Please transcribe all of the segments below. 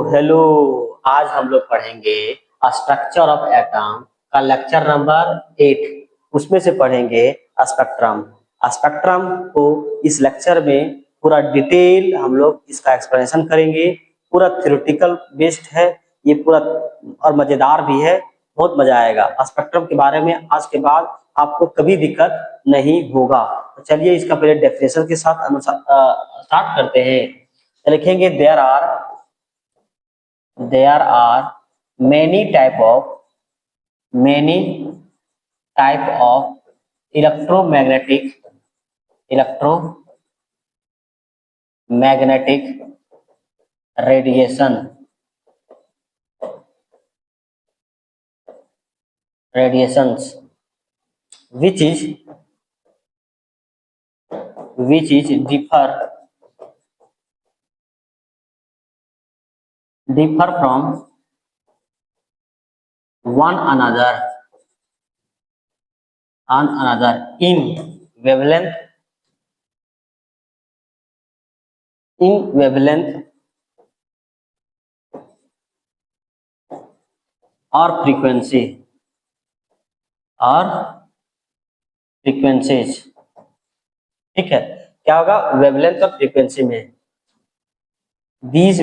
Hello. आज हम लोग पढ़ेंगे स्ट्रक्चर ऑफ एटम का लेक्चर नंबर 8। उसमें से पढ़ेंगे स्पेक्ट्रम। स्पेक्ट्रम को इस लेक्चर में पूरा डिटेल हम लोग इसका एक्सप्लेनेशन करेंगे। पूरा थ्योरेटिकल बेस्ड है ये पूरा और मजेदार भी है। बहुत मजा आएगा। स्पेक्ट्रम के बारे में आज के बाद आपको कभी दिक्कत नहीं होगा। तो चलिए इसका पहले डेफिनेशन के साथ स्टार्ट करते हैं। लिखेंगे there are many type of electromagnetic radiations which is differ from one another in wavelength और frequencies। ठीक है, क्या होगा वेवलेंथ और फ्रीक्वेंसी में। these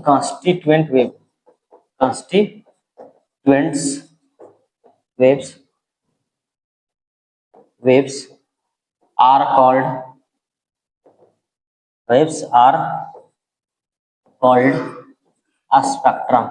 constituent waves are called a spectrum।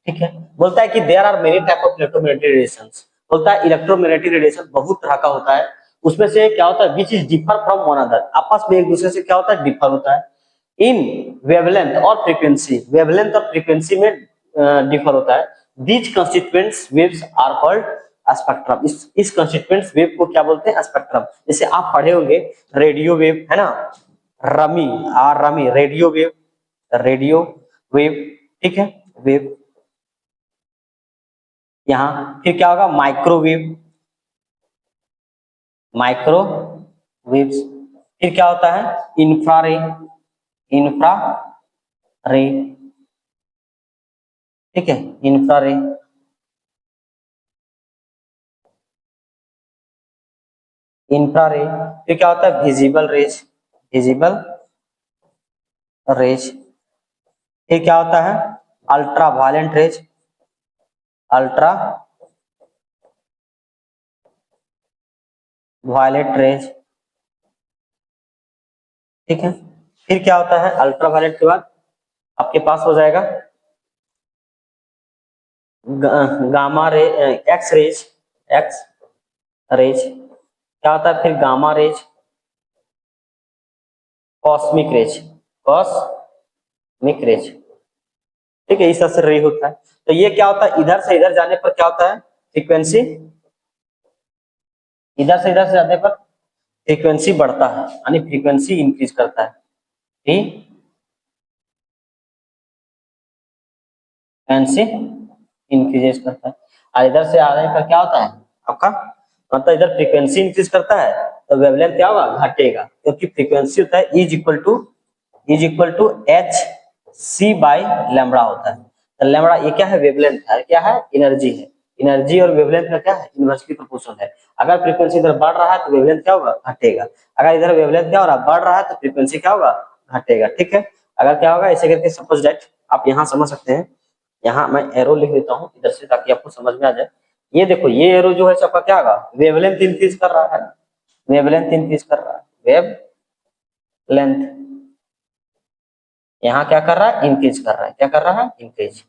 ठीक है, बोलता है कि there are many type of electromagnetic radiations. बोलता है इलेक्ट्रोमैग्नेटिक रेडिएशन बहुत तरह का होता है। उसमें से क्या होता है which is differ from one other, आपस में एक दूसरे से क्या होता है डिफर होता है। इन वेवलेंथ और फ्रीक्वेंसी में डिफर होता है। These constituents waves are called spectrum. इस कंस्टिट्यूएंट्स वेव को क्या बोलते हैं स्पेक्ट्रम। जैसे आप पढ़े होंगे रेडियो वेव है ना, रमी रेडियो वेव। ठीक है, वेव। यहाँ फिर क्या होगा माइक्रोवेव्स। फिर क्या होता है इंफ्रारे। ठीक है, इंफ्रारे। फिर क्या होता है विजिबल रेज। फिर क्या होता है अल्ट्रा वायलेंट रेज। ठीक है, फिर क्या होता है अल्ट्रा वायलेट के बाद आपके पास हो जाएगा गामा रे, एक्स रेज। क्या होता है फिर गामा रेज, कॉस्मिक रेज। ठीक है, इस तरह से रे होता है। तो ये क्या होता है इधर से इधर जाने पर क्या होता है फ्रीक्वेंसी, इधर से जाने पर फ्रीक्वेंसी बढ़ता है यानी फ्रीक्वेंसी इंक्रीज करता है। फ्रीक्वेंसी इंक्रीज करता है। और इधर से आने पर क्या होता है आपका मतलब इधर फ्रीक्वेंसी इंक्रीज करता है तो वेवलेंथ क्या होगा घटेगा, क्योंकि फ्रीक्वेंसी होता है is equal to h c by lambda होता है। तो लैम्बडा ये क्या है वेवलेंथ है, क्या है एनर्जी और वेवलेंथ का क्या है इनवर्सली प्रोपोर्शनल है। अगर फ्रीक्वेंसी इधर बढ़ रहा है तो वेवलेंथ क्या होगा घटेगा। अगर इधर वेवलेंथ क्या हो रहा है बढ़ रहा है तो फ्रीक्वेंसी क्या होगा घटेगा। ठीक है, अगर क्या होगा ऐसे करके सपोज दैट आप यहाँ समझ सकते हैं। यहाँ मैं एरो लिख देता हूँ इधर से ताकि आपको समझ में आ जाए। ये देखो ये एरो जो है सबका क्या होगा वेवलेंथ इंक्रीज कर रहा है, वेव लेंथ यहाँ क्या कर रहा है इंक्रीज कर रहा है, इंक्रीज।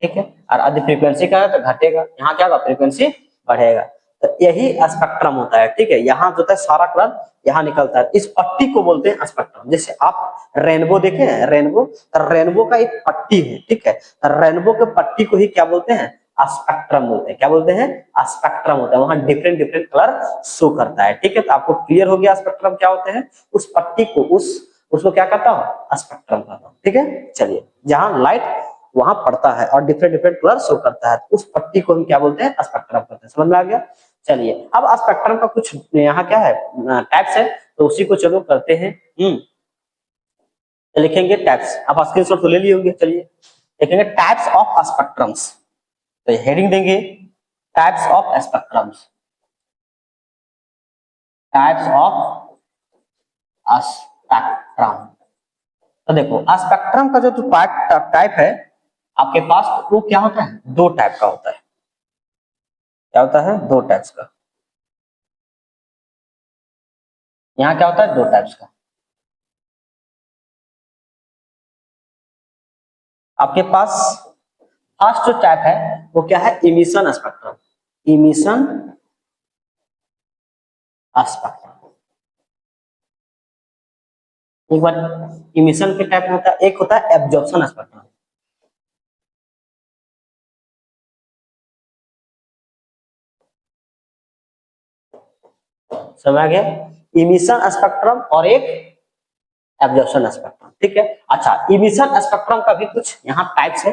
ठीक है, और अधिक फ्रीक्वेंसी का है तो घटेगा, यहाँ क्या होगा फ्रीक्वेंसी बढ़ेगा। तो यही स्पेक्ट्रम होता है। ठीक है, यहाँ जो होता है सारा कलर यहाँ निकलता है, इस पट्टी को बोलते हैं स्पेक्ट्रम। जैसे आप रेनबो देखे हैं, रेनबो का एक पट्टी है। ठीक है, रेनबो के पट्टी को ही क्या बोलते हैं स्पेक्ट्रम बोलते हैं। क्या बोलते हैं स्पेक्ट्रम होता है, वहां डिफरेंट कलर शो करता है। ठीक है, तो आपको क्लियर हो गया स्पेक्ट्रम क्या होते हैं। उस पट्टी को उसको क्या कहता हूँ स्पेक्ट्रम कहता हूँ। ठीक है, चलिए जहां लाइट वहां पड़ता है और डिफरेंट कलर शो करता है उस पट्टी को हम क्या बोलते हैं स्पेक्ट्रम कहते हैं। समझ में आ गया। चलिए अब स्पेक्ट्रम का कुछ यहाँ क्या है टाइप्स है, तो उसी को चलो करते हैं। तो लिखेंगे टाइप्स, आप स्क्रीनशॉट तो ले लिए होंगे, चलिए लिखेंगे टाइप्स ऑफ स्पेक्ट्रम्स। तो हेडिंग देंगे types of spectrums, types of spectrum. तो देखो स्पेक्ट्रम का जो टाइप है आपके पास, वो क्या होता है, दो टाइप का होता है। क्या होता है, दो टाइप्स का। यहाँ क्या होता है, दो टाइप्स का। आपके पास फर्स्ट जो टाइप है वो क्या है, इमिशन स्पेक्ट्रम। इमिशन स्पेक्ट्रम, एक बार इमिशन के टाइप में होता है, एक होता है एब्जॉर्प्शन स्पेक्ट्रम। समझ आ गया, इमिशन स्पेक्ट्रम और एक एब्जॉर्प्शन स्पेक्ट्रम, ठीक है। अच्छा, इमिशन स्पेक्ट्रम का भी कुछ यहाँ टाइप्स है,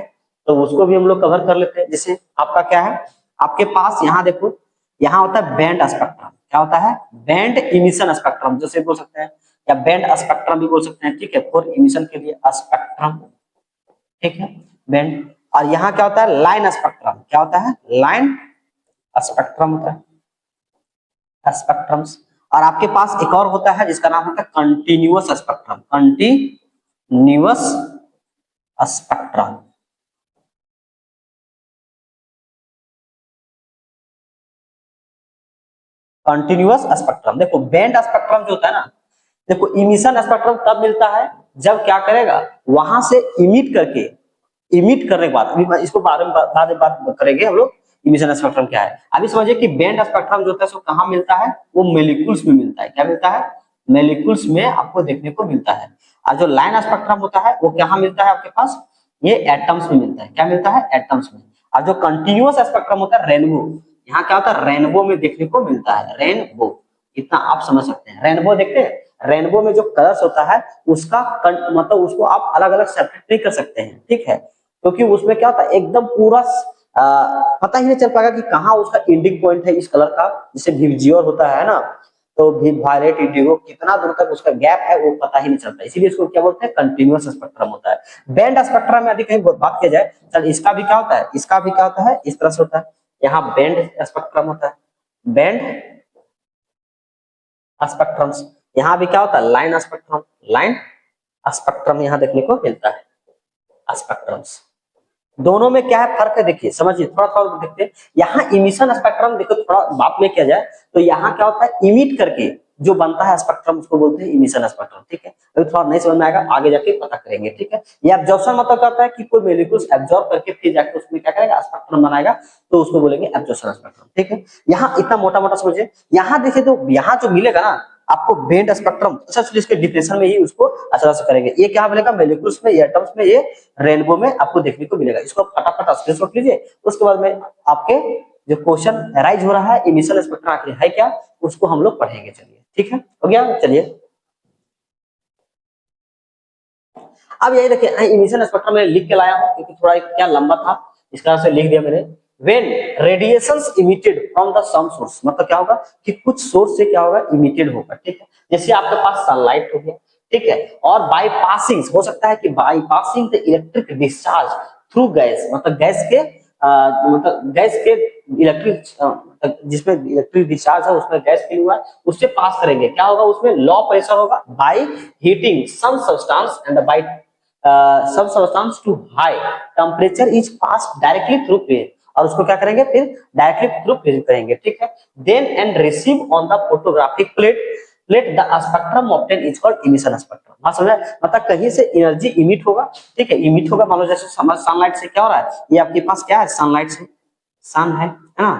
तो उसको भी हम लोग कवर कर लेते हैं। जैसे आपका क्या है, आपके पास यहाँ देखो, यहाँ होता है बैंड स्पेक्ट्रम। क्या होता है, बैंड इमिशन स्पेक्ट्रम, जैसे बोल सकते हैं, या बैंड स्पेक्ट्रम भी बोल सकते हैं, ठीक है, फॉर इमिशन के लिए स्पेक्ट्रम, ठीक है, बैंड। और यहाँ क्या होता है, लाइन स्पेक्ट्रम। क्या होता है, लाइन स्पेक्ट्रम होता है, स्पेक्ट्रम्स। और आपके पास एक और होता है जिसका नाम होता है continuous spectrum, continuous spectrum. Continuous spectrum, देखो बैंड स्पेक्ट्रम जो होता है ना, देखो इमिशन स्पेक्ट्रम तब मिलता है जब क्या करेगा, वहां से इमिट करके, इमिट करने के बाद, अभी इसको बाद में बात करेंगे हम लोग इमिशन स्पेक्ट्रम क्या है। अभी समझिए कि बैंड स्पेक्ट्रम जो होता है सो कहाँ मिलता है, वो मोलिक्यूल्स में मिलता है। क्या मिलता है, मोलिक्यूल्स में आपको देखने को मिलता है। और जो लाइन स्पेक्ट्रम होता है वो कहाँ मिलता है आपके पास, ये एटम्स में मिलता है। क्या मिलता है, एटम्स में। और जो कंटिन्यूअस स्पेक्ट्रम होता है रेनबो, यहाँ क्या होता है, रेनबो में देखने को मिलता है, रेनबो। इतना आप समझ सकते हैं, रेनबो देखते हैं, रेनबो में जो कलर्स होता है उसका मतलब उसको आप अलग अलग सेपरेट नहीं कर सकते हैं, ठीक है, क्योंकि उसमें क्या होता है एकदम पूरा पता ही नहीं चल पाएगा कि कहाँ उसका एंडिंग पॉइंट है इस कलर का। जैसे विबजियोर होता है ना, तो वायलेट, इंडिगो, कितना दूर तक उसका गैप है वो पता ही नहीं चलता, इसीलिए इसको क्या बोलते हैं, कंटिन्यूअस स्पेक्ट्रम होता है। बैंड स्पेक्ट्रम में यदि कहीं बात की जाए, चल इसका भी क्या होता है, इसका भी क्या होता है, इस तरह से होता है। यहाँ बैंड स्पेक्ट्रम होता है, बैंड स्पेक्ट्रम्स। यहाँ भी क्या होता है, लाइन स्पेक्ट्रम, लाइन स्पेक्ट्रम यहाँ देखने को मिलता है, स्पेक्ट्रम्स। दोनों में क्या है फर्क है, देखिए समझिए, थोड़ा थोड़ा देखते हैं। यहाँ इमिशन स्पेक्ट्रम देखो, थोड़ा बात में किया जाए तो यहाँ क्या होता है, इमिट करके जो बनता है स्पेक्ट्रम उसको बोलते हैं इमिशन स्पेक्ट्रम, ठीक है। अभी थोड़ा नहीं समझ में आएगा, आगे जाके पता करेंगे, ठीक है। ये एब्जॉर्प्शन मतलब क्या होता है कि कोई मॉलिक्यूल्स एब्जॉर्ब करके फिर जाके उसमें क्या करेगा, स्पेक्ट्रम बनाएगा, तो उसको बोलेंगे एब्जॉर्प्शन स्पेक्ट्रम, ठीक है। यहाँ इतना मोटा मोटा समझिए। यहाँ देखिए तो यहाँ जो मिलेगा ना आपको बैंड स्पेक्ट्रम, अच्छा इसके डिफिनेशन में ही उसको अच्छा से करेंगे। ये क्या मिलेगा, मॉलिक्यूल्स में, एटम्स में, ये रेनबो में आपको देखने को मिलेगा। इसको फटाफट स्क्रीनशॉट लीजिए, उसके बाद में आपके जो क्वेश्चन राइज हो रहा है इमिशन स्पेक्ट्रम आखिर है क्या, उसको हम लोग पढ़ेंगे। चलिए ठीक है, हो गया, चलिए अब यही देखिए, इमिशन स्पेक्ट्रम में लिख के लाया हूं क्योंकि थोड़ा क्या लंबा था, इस तरह से लिख दिया मैंने। When radiations emitted from the some source, मतलब क्या होगा कि कुछ सोर्स से क्या होगा, इमिटेड होगा, ठीक है। जैसे आपके पास सनलाइट हो गया, ठीक है, और बाई पासिंग, हो सकता है कि by passing the electric discharge through gas, मतलब गैस के मतलब गैस के इलेक्ट्रिक, जिसमें इलेक्ट्रिक डिस्चार्ज है उसमें गैस फिल हुआ है, उससे पास करेंगे, क्या होगा उसमें, लो प्रेशर होगा, by heating some substance and by some substance to high temperature is passed directly through phase, और उसको क्या करेंगे फिर डायरेक्टली थ्रू फेज करेंगे, ठीक है। Then and receive on the photographic plate the spectrum obtain is called emission spectrum. हाँ समझे, मतलब कहीं से एनर्जी इमिट होगा, ठीक है, इमिट होगा, मान लो जैसे सनलाइट से क्या हो रहा है, ये आपके पास क्या है, सनलाइट से, सन है ना,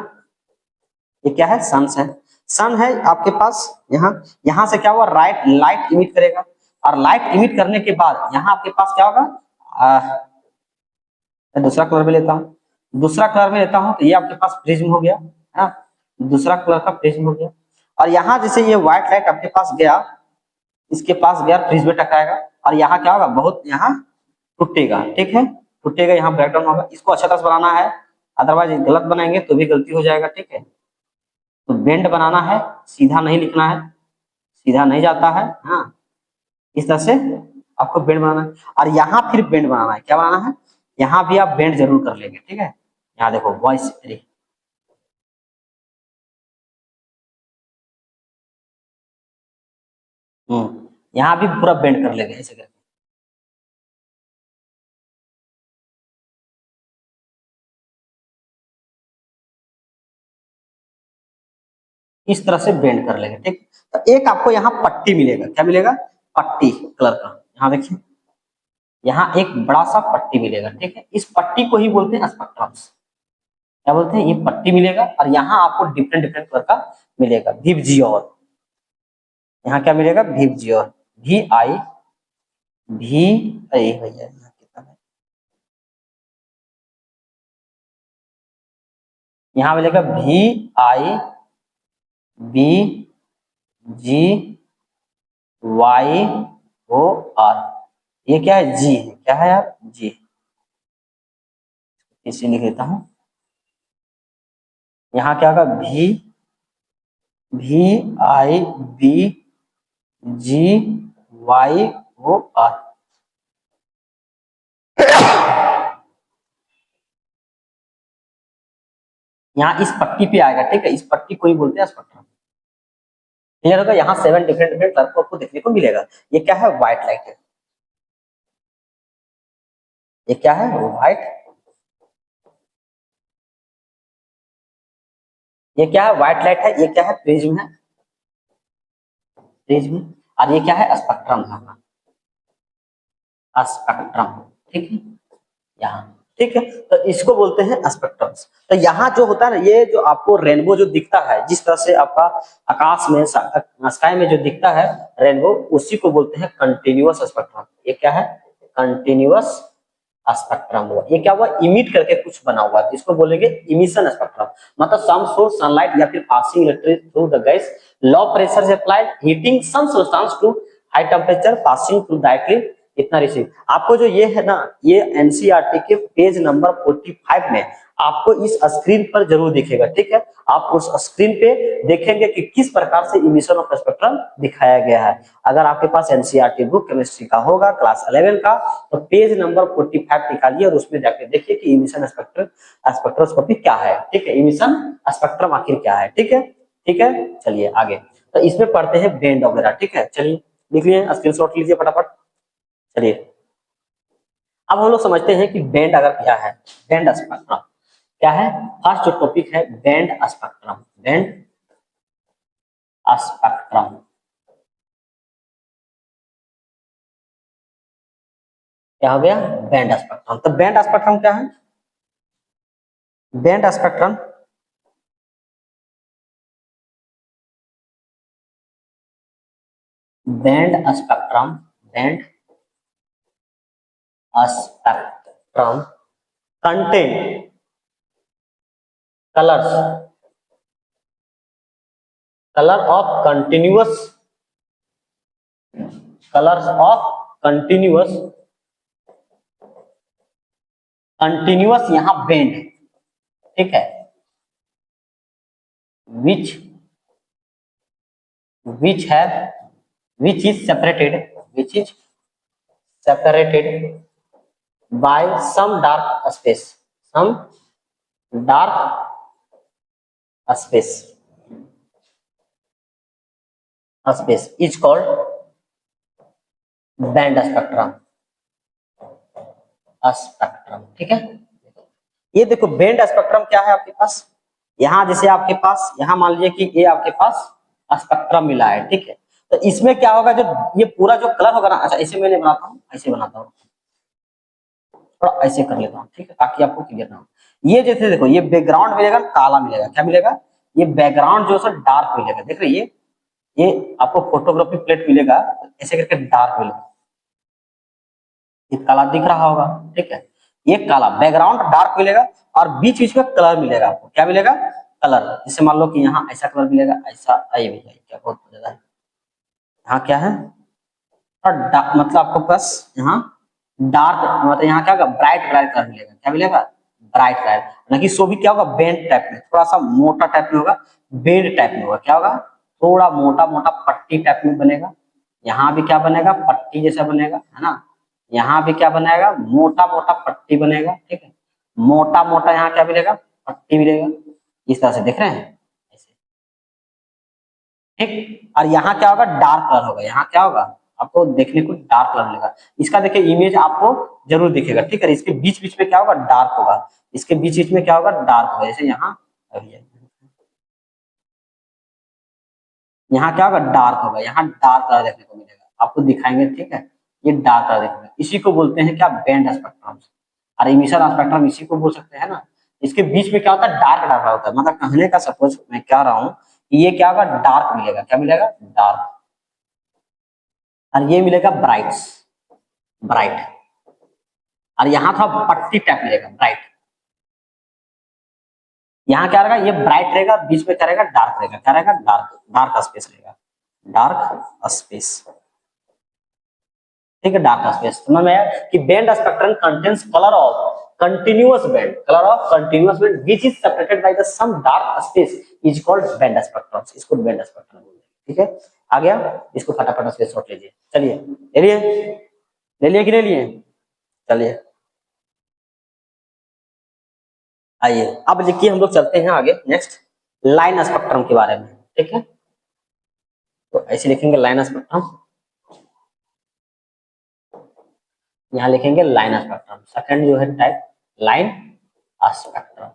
ये क्या है, सन है, सन है आपके पास। यहाँ यहाँ से क्या हुआ, राइट लाइट इमिट करेगा, और लाइट इमिट करने के बाद यहाँ आपके पास क्या होगा, मैं दूसरा कलर में लेता हूँ, दूसरा कलर में लेता हूँ, तो ये आपके पास प्रिज्म हो गया, है ना, दूसरा कलर का प्रिज्म हो गया। और यहाँ जैसे ये व्हाइट लाइट आपके पास गया, इसके पास गया, प्रिज्म में टकराएगा, और यहाँ क्या होगा, बहुत यहाँ टूटेगा, ठीक है, टूटेगा, यहाँ ब्रेकडाउन होगा। इसको अच्छा तरह से बनाना है, अदरवाइज गलत बनाएंगे तो भी गलती हो जाएगा, ठीक है। तो बेंड बनाना है, सीधा नहीं लिखना है, सीधा नहीं जाता है। हाँ, इस तरह से आपको बेंड बनाना है, और यहाँ फिर बेंड बनाना है। क्या बनाना है? यहाँ भी आप बेंड जरूर कर लेंगे, ठीक है। यहाँ देखो वॉइस, यहाँ भी पूरा बेंड कर लेंगे ऐसे करके। इस तरह से बेंड कर लेंगे, ठीक। तो एक आपको यहाँ पट्टी मिलेगा, क्या मिलेगा? पट्टी कलर का। यहाँ देखिए, यहाँ एक बड़ा सा पट्टी मिलेगा, ठीक है। इस पट्टी को ही बोलते हैं स्पेक्ट्रम्स। क्या बोलते हैं? ये पट्टी मिलेगा, और यहाँ आपको डिफरेंट डिफरेंट कलर का मिलेगा, विबजियोर। यहाँ क्या मिलेगा? विबजियोर, वी आई भी, अरे भैया यहाँ कितना है, यहाँ मिलेगा VIBGYOR। ये क्या है? जी है। क्या है यार? जी। इसे लिख देता हूं। यहाँ क्या होगा? VIBGYOR। यहाँ इस पट्टी पे आएगा, ठीक है। इस पट्टी को ही बोलते हैं स्पेक्ट्रम। क्लियर होगा? यहाँ 7 डिफरेंट डिफरेंट कलर को आपको देखने को मिलेगा। ये क्या है? व्हाइट लाइट है। ये क्या है? व्हाइट। ये क्या है? व्हाइट लाइट है। ये क्या है? प्रिज्म है, प्रिज्म। और ये क्या है? स्पेक्ट्रम है, स्पेक्ट्रम, ठीक है। यहाँ, ठीक है। तो इसको बोलते हैं स्पेक्ट्रम्स। तो यहाँ जो होता है ना, ये जो आपको रेनबो जो दिखता है, जिस तरह से आपका आकाश में, स्काई में जो दिखता है रेनबो, उसी को बोलते हैं कंटिन्यूअस स्पेक्ट्रम। ये क्या है? कंटिन्यूअस स्पेक्ट्रम हुआ। ये क्या हुआ? इमिट करके कुछ बना हुआ है, इसको बोलेंगे इमिशन स्पेक्ट्रम। मतलब सम सोर्स सनलाइट या फिर passing electric through the gas, low pressure से applied heating some substance to high temperature passing through directly, इतना रिसीव। आपको जो ये है ना, ये एनसीईआरटी के पेज नंबर 45 में आपको इस स्क्रीन पर जरूर दिखेगा, ठीक है। आप उस स्क्रीन पे देखेंगे कि किस प्रकार से इमिशन ऑफ स्पेक्ट्रम दिखाया गया है। अगर आपके पास एनसीईआरटी बुक केमिस्ट्री का होगा क्लास 11 का, तो पेज नंबर 45 निकालिए और उसमें जाके देखिए कि इमिशन स्पेक्ट्रोस्कोपी क्या है, ठीक है। इमिशन स्पेक्ट्रम आखिर क्या है, ठीक है, ठीक है। चलिए आगे, तो इसमें पढ़ते हैं बैंड वगैरह, ठीक है। चलिए लिख लिए, स्क्रीनशॉट लीजिए फटाफट। चलिए अब हम लोग समझते हैं कि बैंड अगर क्या है। बैंड स्पेक्ट्रम क्या है? फर्स्ट जो टॉपिक है बैंड स्पेक्ट्रम। बैंड स्पेक्ट्रम क्या हो गया? Band spectrum. तो बैंड स्पेक्ट्रम क्या है? Band spectrum band spectrum band spectrum contain colours, colour of continuous, colours of continuous, continuous यहाँ बैंड, ठीक है। विच have which is separated by some dark space, some dark space is called band spectrum, ठीक है। ये देखो band spectrum क्या है आपके पास। यहाँ जैसे आपके पास, यहाँ मान लीजिए कि ये आपके पास स्पेक्ट्रम मिला है, ठीक है। तो इसमें क्या होगा, जो ये पूरा जो कलर होगा ना, अच्छा ऐसे मैंने बनाता हूँ, ऐसे बनाता हूँ, थोड़ा ऐसे कर लेता हूँ, ठीक है, ताकि आपको क्लियर ना हो। ये जैसे देखो, ये बैकग्राउंड मिलेगा, काला मिलेगा, क्या मिलेगा? ये बैकग्राउंड जो है डार्क मिलेगा। देख रहे ये आपको फोटोग्राफी प्लेट मिलेगा, ऐसे करके डार्क मिलेगा, ये काला दिख रहा होगा, ठीक है। ये काला बैकग्राउंड डार्क मिलेगा, और बीच बीच में कलर मिलेगा आपको। क्या मिलेगा? कलर। जैसे मान लो कि यहाँ ऐसा कलर मिलेगा, ऐसा, आइए भैया क्या बहुत ज्यादा है। यहाँ क्या है? और मतलब आपको पास यहाँ डार्क, मतलब यहाँ क्या होगा? ब्राइट ब्राइट कलर मिलेगा। क्या मिलेगा? Bright bright. ना कि सो भी क्या होगा? बेंड टाइप में, थोड़ा सा मोटा टाइप में होगा, बेंड टाइप में होगा। क्या होगा? थोड़ा मोटा मोटा पट्टी टाइप में बनेगा, यहाँ भी क्या बनेगा, पट्टी जैसा बनेगा, है ना। यहाँ भी क्या बनेगा, मोटा मोटा पट्टी बनेगा, ठीक है। मोटा मोटा यहाँ क्या मिलेगा, पट्टी मिलेगा, इस तरह से देख रहे हैं ऐसे, ठीक। और यहाँ क्या होगा, डार्क कलर होगा, यहाँ क्या होगा आपको देखने को डार्क कलर मिलेगा। इसका देखिए इमेज आपको जरूर दिखेगा, ठीक है। इसके बीच बीच में क्या होगा, डार्क होगा, इसके बीच बीच में क्या होगा, डार्क होगा, जैसे यहाँ यहाँ क्या होगा, डार्क होगा, यहाँ डार्क कलर देखने को मिलेगा, आपको दिखाएंगे, ठीक है। ये डार्क कलर देखने, इसी को बोलते हैं क्या, बैंड स्पेक्ट्रम और इमिशन स्पेक्ट्रम, इसी को बोल सकते हैं ना। इसके बीच में क्या होता है, डार्क डार्क होता है, मतलब कहने का सपोज मैं क्या रहा हूँ कि ये क्या होगा, डार्क मिलेगा, क्या मिलेगा, डार्क, और ये मिलेगा ब्राइट, ब्राइट, और यहाँ था पट्टी टाइप मिलेगा, ब्राइट। यहाँ क्या रहेगा, ये ब्राइट रहेगा, बीच में क्या रहेगा, डार्क रहेगा, क्या रहेगा, डार्क, डार्क स्पेस रहेगा, डार्क स्पेस, ठीक है। डार्क स्पेस समझ में आया कि band spectrum contains colour of continuous band, colour of continuous band which is separated by the some dark space is called band spectrum, इसको बैंड स्पेक्ट्रम बोलते हैं, ठीक है। आ गया, इसको फटाफट स्क्रीनशॉट लीजिए, चलिए ले लिए, ले लिए कि नहीं लिए, चलिए आइए अब लिखिए, हम लोग चलते हैं आगे नेक्स्ट लाइन स्पेक्ट्रम के बारे में, ठीक है। तो ऐसे लिखेंगे लाइन स्पेक्ट्रम, यहाँ लिखेंगे लाइन स्पेक्ट्रम, सेकंड जो है टाइप लाइन स्पेक्ट्रम,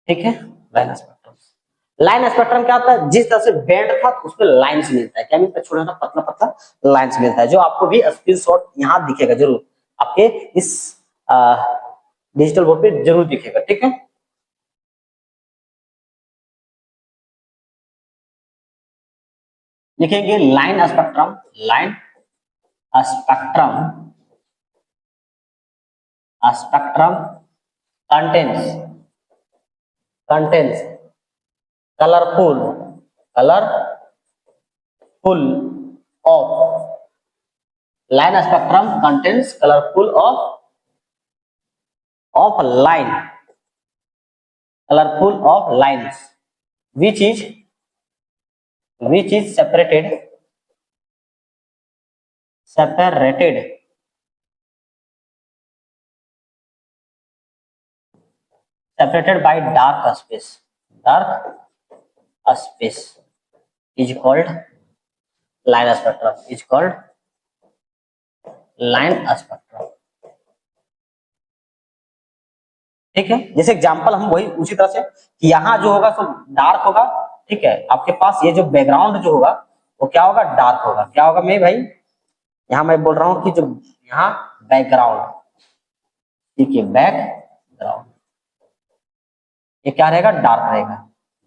ठीक है। लाइन स्पेक्ट्रम, लाइन स्पेक्ट्रम क्या होता है, जिस तरह से बैंड था तो उसमें लाइंस मिलता है, क्या मिलता है, छोटा सा पतला पतला लाइंस मिलता है, जो आपको भी स्क्रीनशॉट यहाँ दिखेगा जरूर, आपके इस डिजिटल बोर्ड पे जरूर दिखेगा, ठीक है। लिखेंगे line spectrum, line spectrum, spectrum contains, contains colourful, colourful of, line spectrum contains colorful of line, colorful of lines which is separated by dark space, dark space is called line spectrum, is called line spectrum, ठीक है। जैसे example हम वही उसी तरह से कि यहाँ जो होगा सब डार्क होगा, ठीक है। आपके पास ये जो बैकग्राउंड जो होगा वो क्या होगा, डार्क होगा, क्या होगा मेरे भाई, यहाँ मैं बोल रहा हूँ कि जो यहाँ बैकग्राउंड, ठीक है, बैकग्राउंड ये क्या रहेगा, डार्क रहेगा,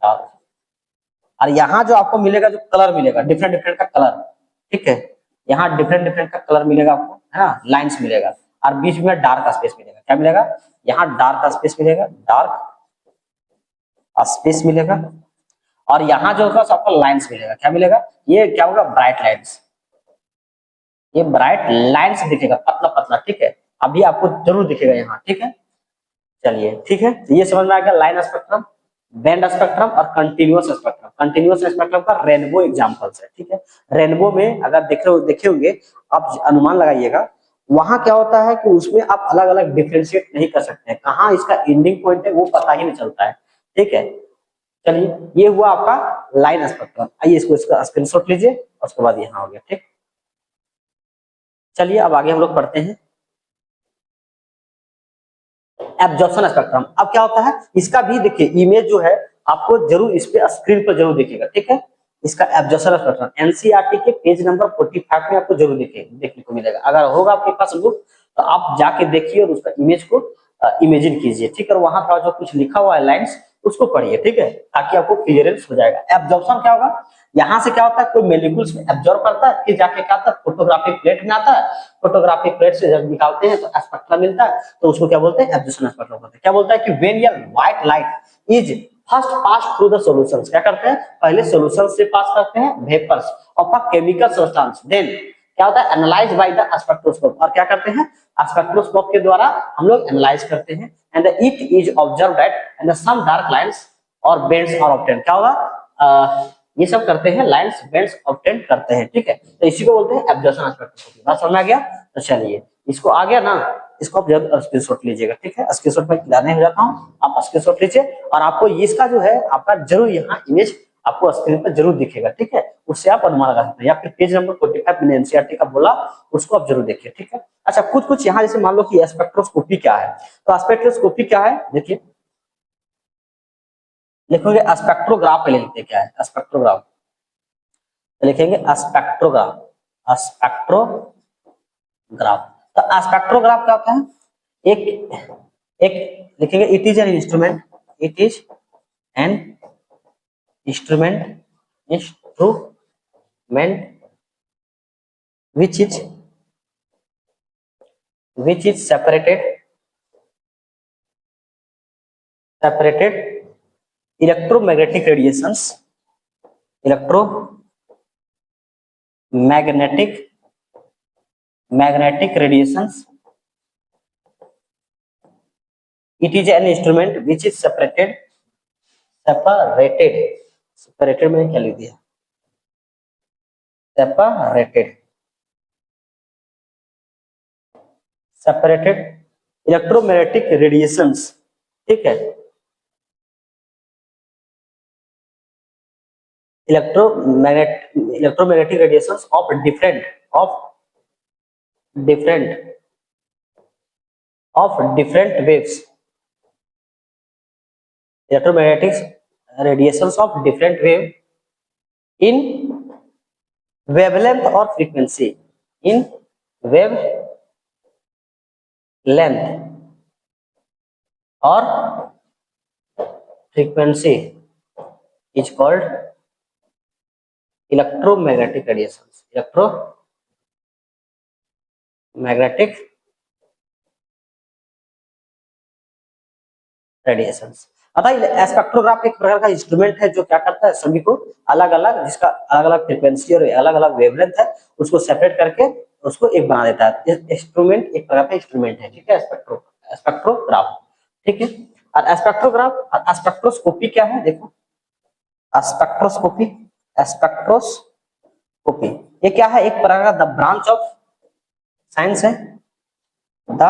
डार्क। और यहाँ जो आपको मिलेगा, जो कलर मिलेगा डिफरेंट डिफरेंट का कलर, ठीक है, यहाँ डिफरेंट डिफरेंट का कलर मिलेगा आपको, है ना, लाइंस मिलेगा, और बीच में डार्क स्पेस मिलेगा, क्या मिलेगा, यहाँ डार्क स्पेस मिलेगा, डार्क स्पेस मिलेगा, और यहाँ जो होगा आपको लाइंस मिलेगा, क्या मिलेगा, ये क्या होगा, ब्राइट लाइंस, ये ब्राइट लाइंस दिखेगा, पतला पतला, ठीक है। अभी आपको जरूर दिखेगा यहाँ, ठीक है। चलिए ठीक है, ये समझ में आ गया लाइन स्पेक्ट्रम, बैंड स्पेक्ट्रम और कंटिन्यूअस स्पेक्ट्रम। कंटिन्यूअस स्पेक्ट्रम का रेनबो एग्जांपल्स है, ठीक है। रेनबो में अगर देखे होंगे आप, अनुमान लगाइएगा, वहां क्या होता है कि उसमें आप अलग अलग डिफ्रेंशिएट नहीं कर सकते हैं, कहाँ इसका एंडिंग पॉइंट है वो पता ही नहीं चलता है, ठीक है। चलिए ये हुआ आपका लाइन स्पेक्ट्रम, आइए इसको इसका स्क्रीनशॉट लीजिए, और उसके बाद यहाँ हो गया, ठीक। चलिए अब आगे हम लोग पढ़ते हैं एब्जॉर्प्शन स्पेक्ट्रम। अब क्या होता है, इसका भी देखिए इमेज जो है आपको जरूर इस पे स्क्रीन पर जरूर दिखेगा, ठीक है। इसका एब्जॉर्प्शन स्पेक्ट्रम एनसीईआरटी के पेज नंबर 45 में आपको जरूर देखने को मिलेगा, अगर होगा आपके पास बुक तो आप जाके देखिए और उसका इमेज को इमेजिन कीजिए, ठीक है। वहां का जो कुछ लिखा हुआ है लाइन्स उसको पढ़िए, ठीक है, ताकि आपको क्लियरेंस हो जाएगा। एब्जॉर्प्शन क्या होगा, यहाँ से क्या होता है, कोई मॉलिक्यूल्स में एब्जॉर्ब करता है, फिर जाके क्या आता है, फोटोग्राफिक प्लेट में आता है, फोटोग्राफिक प्लेट से जब निकालते हैं तो स्पेक्ट्रम मिलता है, तो उसको क्या बोलते हैं, एब्जॉर्प्शन स्पेक्ट्रम बोलते हैं। क्या बोलता है कि when your white light is first pass through the solutions, क्या करते हैं, पहले सॉल्यूशन से पास करते हैं vapours of a chemical substance, then क्या होता है, एनालाइज बाय द स्पेक्ट्रोस्कोप, और क्या करते हैं, स्पेक्ट्रोस्कोप के द्वारा हम लोग एनालाइज करते हैं। And it is observe that and some dark lines और बेंड्स आर ऑब्टेन्ड। क्या होगा, ये सब करते हैं, लाइंस बेंड्स ऑब्टेन करते हैं, ठीक है। तो इसी को बोलते हैं एब्जॉर्प्शन स्पेक्ट्रोस्कोपी। बात समझ में आ गया? तो चलिए इसको आ गया ना, इसको आप जरूर स्क्रीनशॉट लीजिएगा, ठीक है। स्क्रीनशॉट में लाने हो जाता हूँ, आप स्क्रीनशॉट लीजिए और आपको इसका जो है आपका जरूर यहाँ इमेज आपको स्क्रीन पर जरूर दिखेगा, ठीक है। उससे आप अनुमान लगा सकते हैं, या फिर पेज नंबर 45 मैंने एनसीईआरटी का बोला उसको आप जरूर देखिए, ठीक है। अच्छा, कुछ कुछ यहाँ जैसे मान लो कि स्पेक्ट्रोस्कोपी क्या है, तो स्पेक्ट्रोस्कोपी क्या है देखिए, लिखोगे स्पेक्ट्रोग्राफ पहले लिखते क्या है स्पेक्ट्रोग्राफ, लिखेंगे स्पेक्ट्रोग्राफ, स्पेक्ट्रोग्राफ। तो स्पेक्ट्रोग्राफ क्या होता है, एक एक लिखेंगे, it is an instrument, it is an instrument, instrument which is separated electromagnetic radiations, magnetic radiations. It is an instrument which is separated मैंने क्या लिख दिया, separated electromagnetic radiations, ठीक है। electromagnetic radiations of different waves, electromagnetic radiations of different wave in wavelength or frequency, in wavelength or frequency is called electromagnetic radiations, electromagnetic radiations। अतः spectrograph एक प्रकार का इंस्ट्रूमेंट है जो क्या करता है, सभी को अलग अलग, जिसका अलग अलग फ्रीक्वेंसी और अलग अलग वेवलेंथ है, उसको सेपरेट करके उसको एक बना देता है। इंस्ट्रूमेंट एक प्रकार का इंस्ट्रूमेंट है, ठीक है, स्पेक्ट्रोग्राफ, ठीक है। और स्पेक्ट्रोग्राफ और स्पेक्ट्रोस्कोपी क्या है, देखो स्पेक्ट्रोस्कोपी, स्पेक्ट्रोस्कोपी ये क्या है, एक प्रकार का द ब्रांच ऑफ साइंस है, the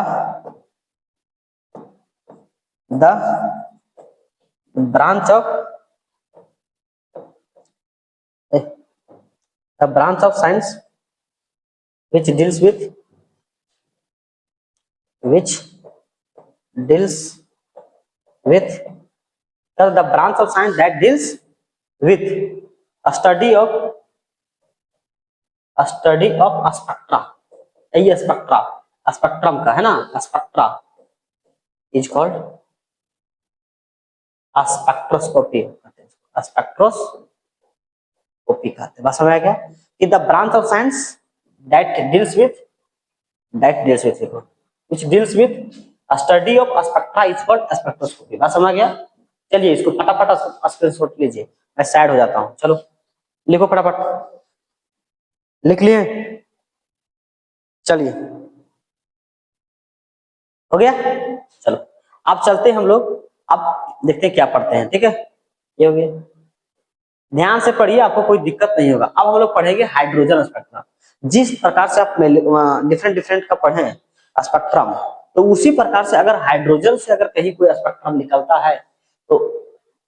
branch of science which deals with the branch of science that deals with a study of spectra, ये स्पेक्ट्रम का है ना, spectra is called spectroscopy, spectroscopy कहते हैं। बस समझ आ गया कि the branch of science that deals with which deals with a study of spectra is called spectroscopy। बात समझ गया? चलिए इसको फटाफट स्क्रीनशॉट लीजिए, मैं साइड हो जाता हूँ, चलो लिखो फटाफट, लिख लिए, चलिए हो गया, चलो अब चलते हैं हम लोग, अब देखते हैं क्या पढ़ते हैं, ठीक है। ये हो गया, ध्यान से पढ़िए, आपको कोई दिक्कत नहीं होगा। अब हम लोग पढ़ेंगे हाइड्रोजन स्पेक्ट्रम। जिस प्रकार से आप डिफरेंट का पढ़े स्पेक्ट्रम, तो उसी प्रकार से अगर हाइड्रोजन से अगर कहीं कोई स्पेक्ट्रम निकलता है तो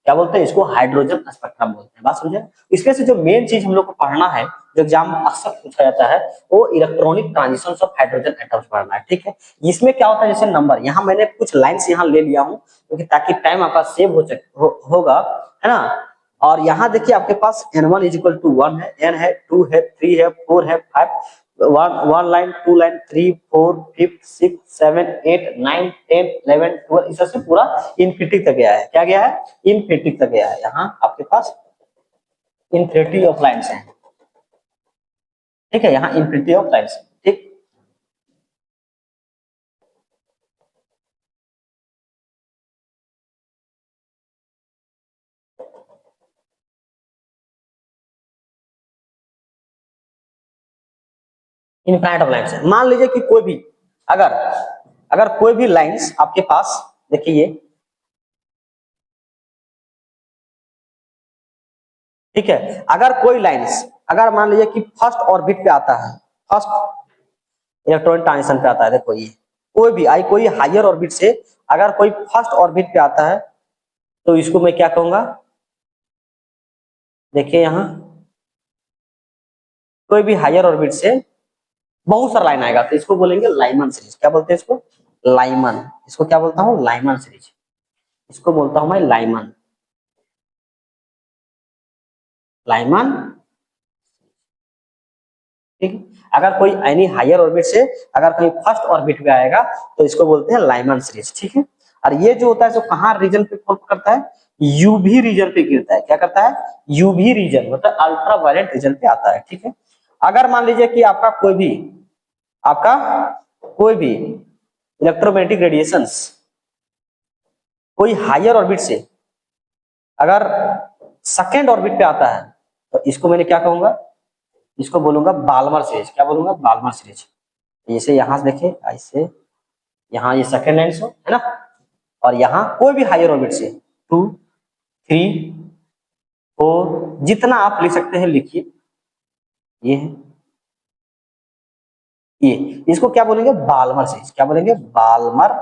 क्या बोलते हैं, इसको हाइड्रोजन स्पेक्ट्रम बोलते हैं। बात समझे? इसमें से जो मेन चीज हम लोग को पढ़ना है, जो एग्जाम अक्सर पूछा जाता है, वो electronic transition of hydrogen atoms पढ़ना है, ठीक है। इसमें क्या होता है, जैसे नंबर, यहाँ मैंने कुछ लाइन्स यहाँ ले लिया हूँ क्योंकि ताकि टाइम आपका सेव होगा, है ना। और यहाँ देखिए आपके पास n1 इज इक्वल टू 1 है, n है, 2 है, 3 है, 4 है, 5, 1 लाइन, 2 लाइन, 3, 4, 5, 6, 7, 8, 9, 10, 11, 12, इस तरह से पूरा इन्फिनिटी तक गया है। क्या गया है? इन्फिनिटी तक गया है। यहाँ आपके पास इन्फिनिटी ऑफ लाइन्स है, ठीक है, यहाँ इन्फिनिटी ऑफ लाइन्स, ठीक। इनफाइनाइट ऑफ लाइन्स है। मान लीजिए कि कोई भी अगर अगर कोई भी लाइंस आपके पास, देखिए ठीक है, अगर कोई लाइंस, अगर मान लीजिए कि फर्स्ट ऑर्बिट पे आता है, फर्स्ट इलेक्ट्रॉन ट्रांजिशन पे आता है, देखो ये कोई भी आई कोई हायर ऑर्बिट से अगर कोई फर्स्ट ऑर्बिट पे आता है तो इसको मैं क्या कहूंगा, देखिए यहां कोई भी हायर ऑर्बिट से बहुत सारा लाइन आएगा तो इसको बोलेंगे लाइमन सीरीज। क्या बोलते हैं इसको? लाइमन। इसको क्या बोलता हूँ? Lyman series. इसको बोलता हूं मैं लाइमन, लाइमन। ठीक है, अगर कोई एनी हायर ऑर्बिट से अगर कोई फर्स्ट ऑर्बिट पे आएगा तो इसको बोलते हैं लाइमन सीरीज। ठीक है, और ये जो होता है जो कहाँ रीजन पे फॉल करता है? यूवी रीजन पे गिरता है। क्या करता है? यूवी रीजन, मतलब अल्ट्रा वायलेट रीजन पे आता है। ठीक है, अगर मान लीजिए कि आपका कोई भी इलेक्ट्रोमैग्नेटिक रेडिएशंस कोई हायर ऑर्बिट से अगर सेकेंड ऑर्बिट पे आता है तो इसको मैंने क्या कहूंगा? इसको बोलूंगा बाल्मर सीरीज। क्या बोलूंगा? Balmer series. जैसे यहां से देखे ऐसे, यहाँ ये सेकेंड लाइन से है ना, और यहाँ कोई भी हायर ऑर्बिट से 2, 3, 4 जितना आप लिख सकते हैं लिखिए। ये है, ये इसको क्या बोलेंगे? Balmer series. क्या बोलेंगे? Balmer,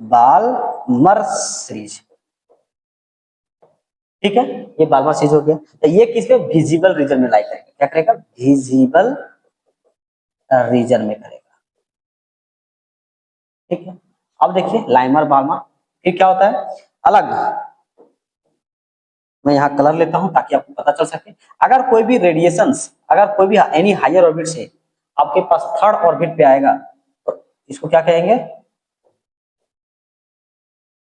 Balmer series. ठीक है, ये बाल्मर सीरीज हो गया। तो ये किसमें? विजिबल रीजन में लाइक करेगा। क्या करेगा? विजिबल रीजन में करेगा। ठीक है, अब देखिए लाइमर, बाल्मर, फिर क्या होता है अलग। मैं यहाँ कलर लेता हूं ताकि आपको पता चल सके। अगर कोई भी रेडिएशंस, अगर कोई भी एनी हायर ऑर्बिट से आपके पास थर्ड ऑर्बिट पे आएगा तो इसको क्या कहेंगे?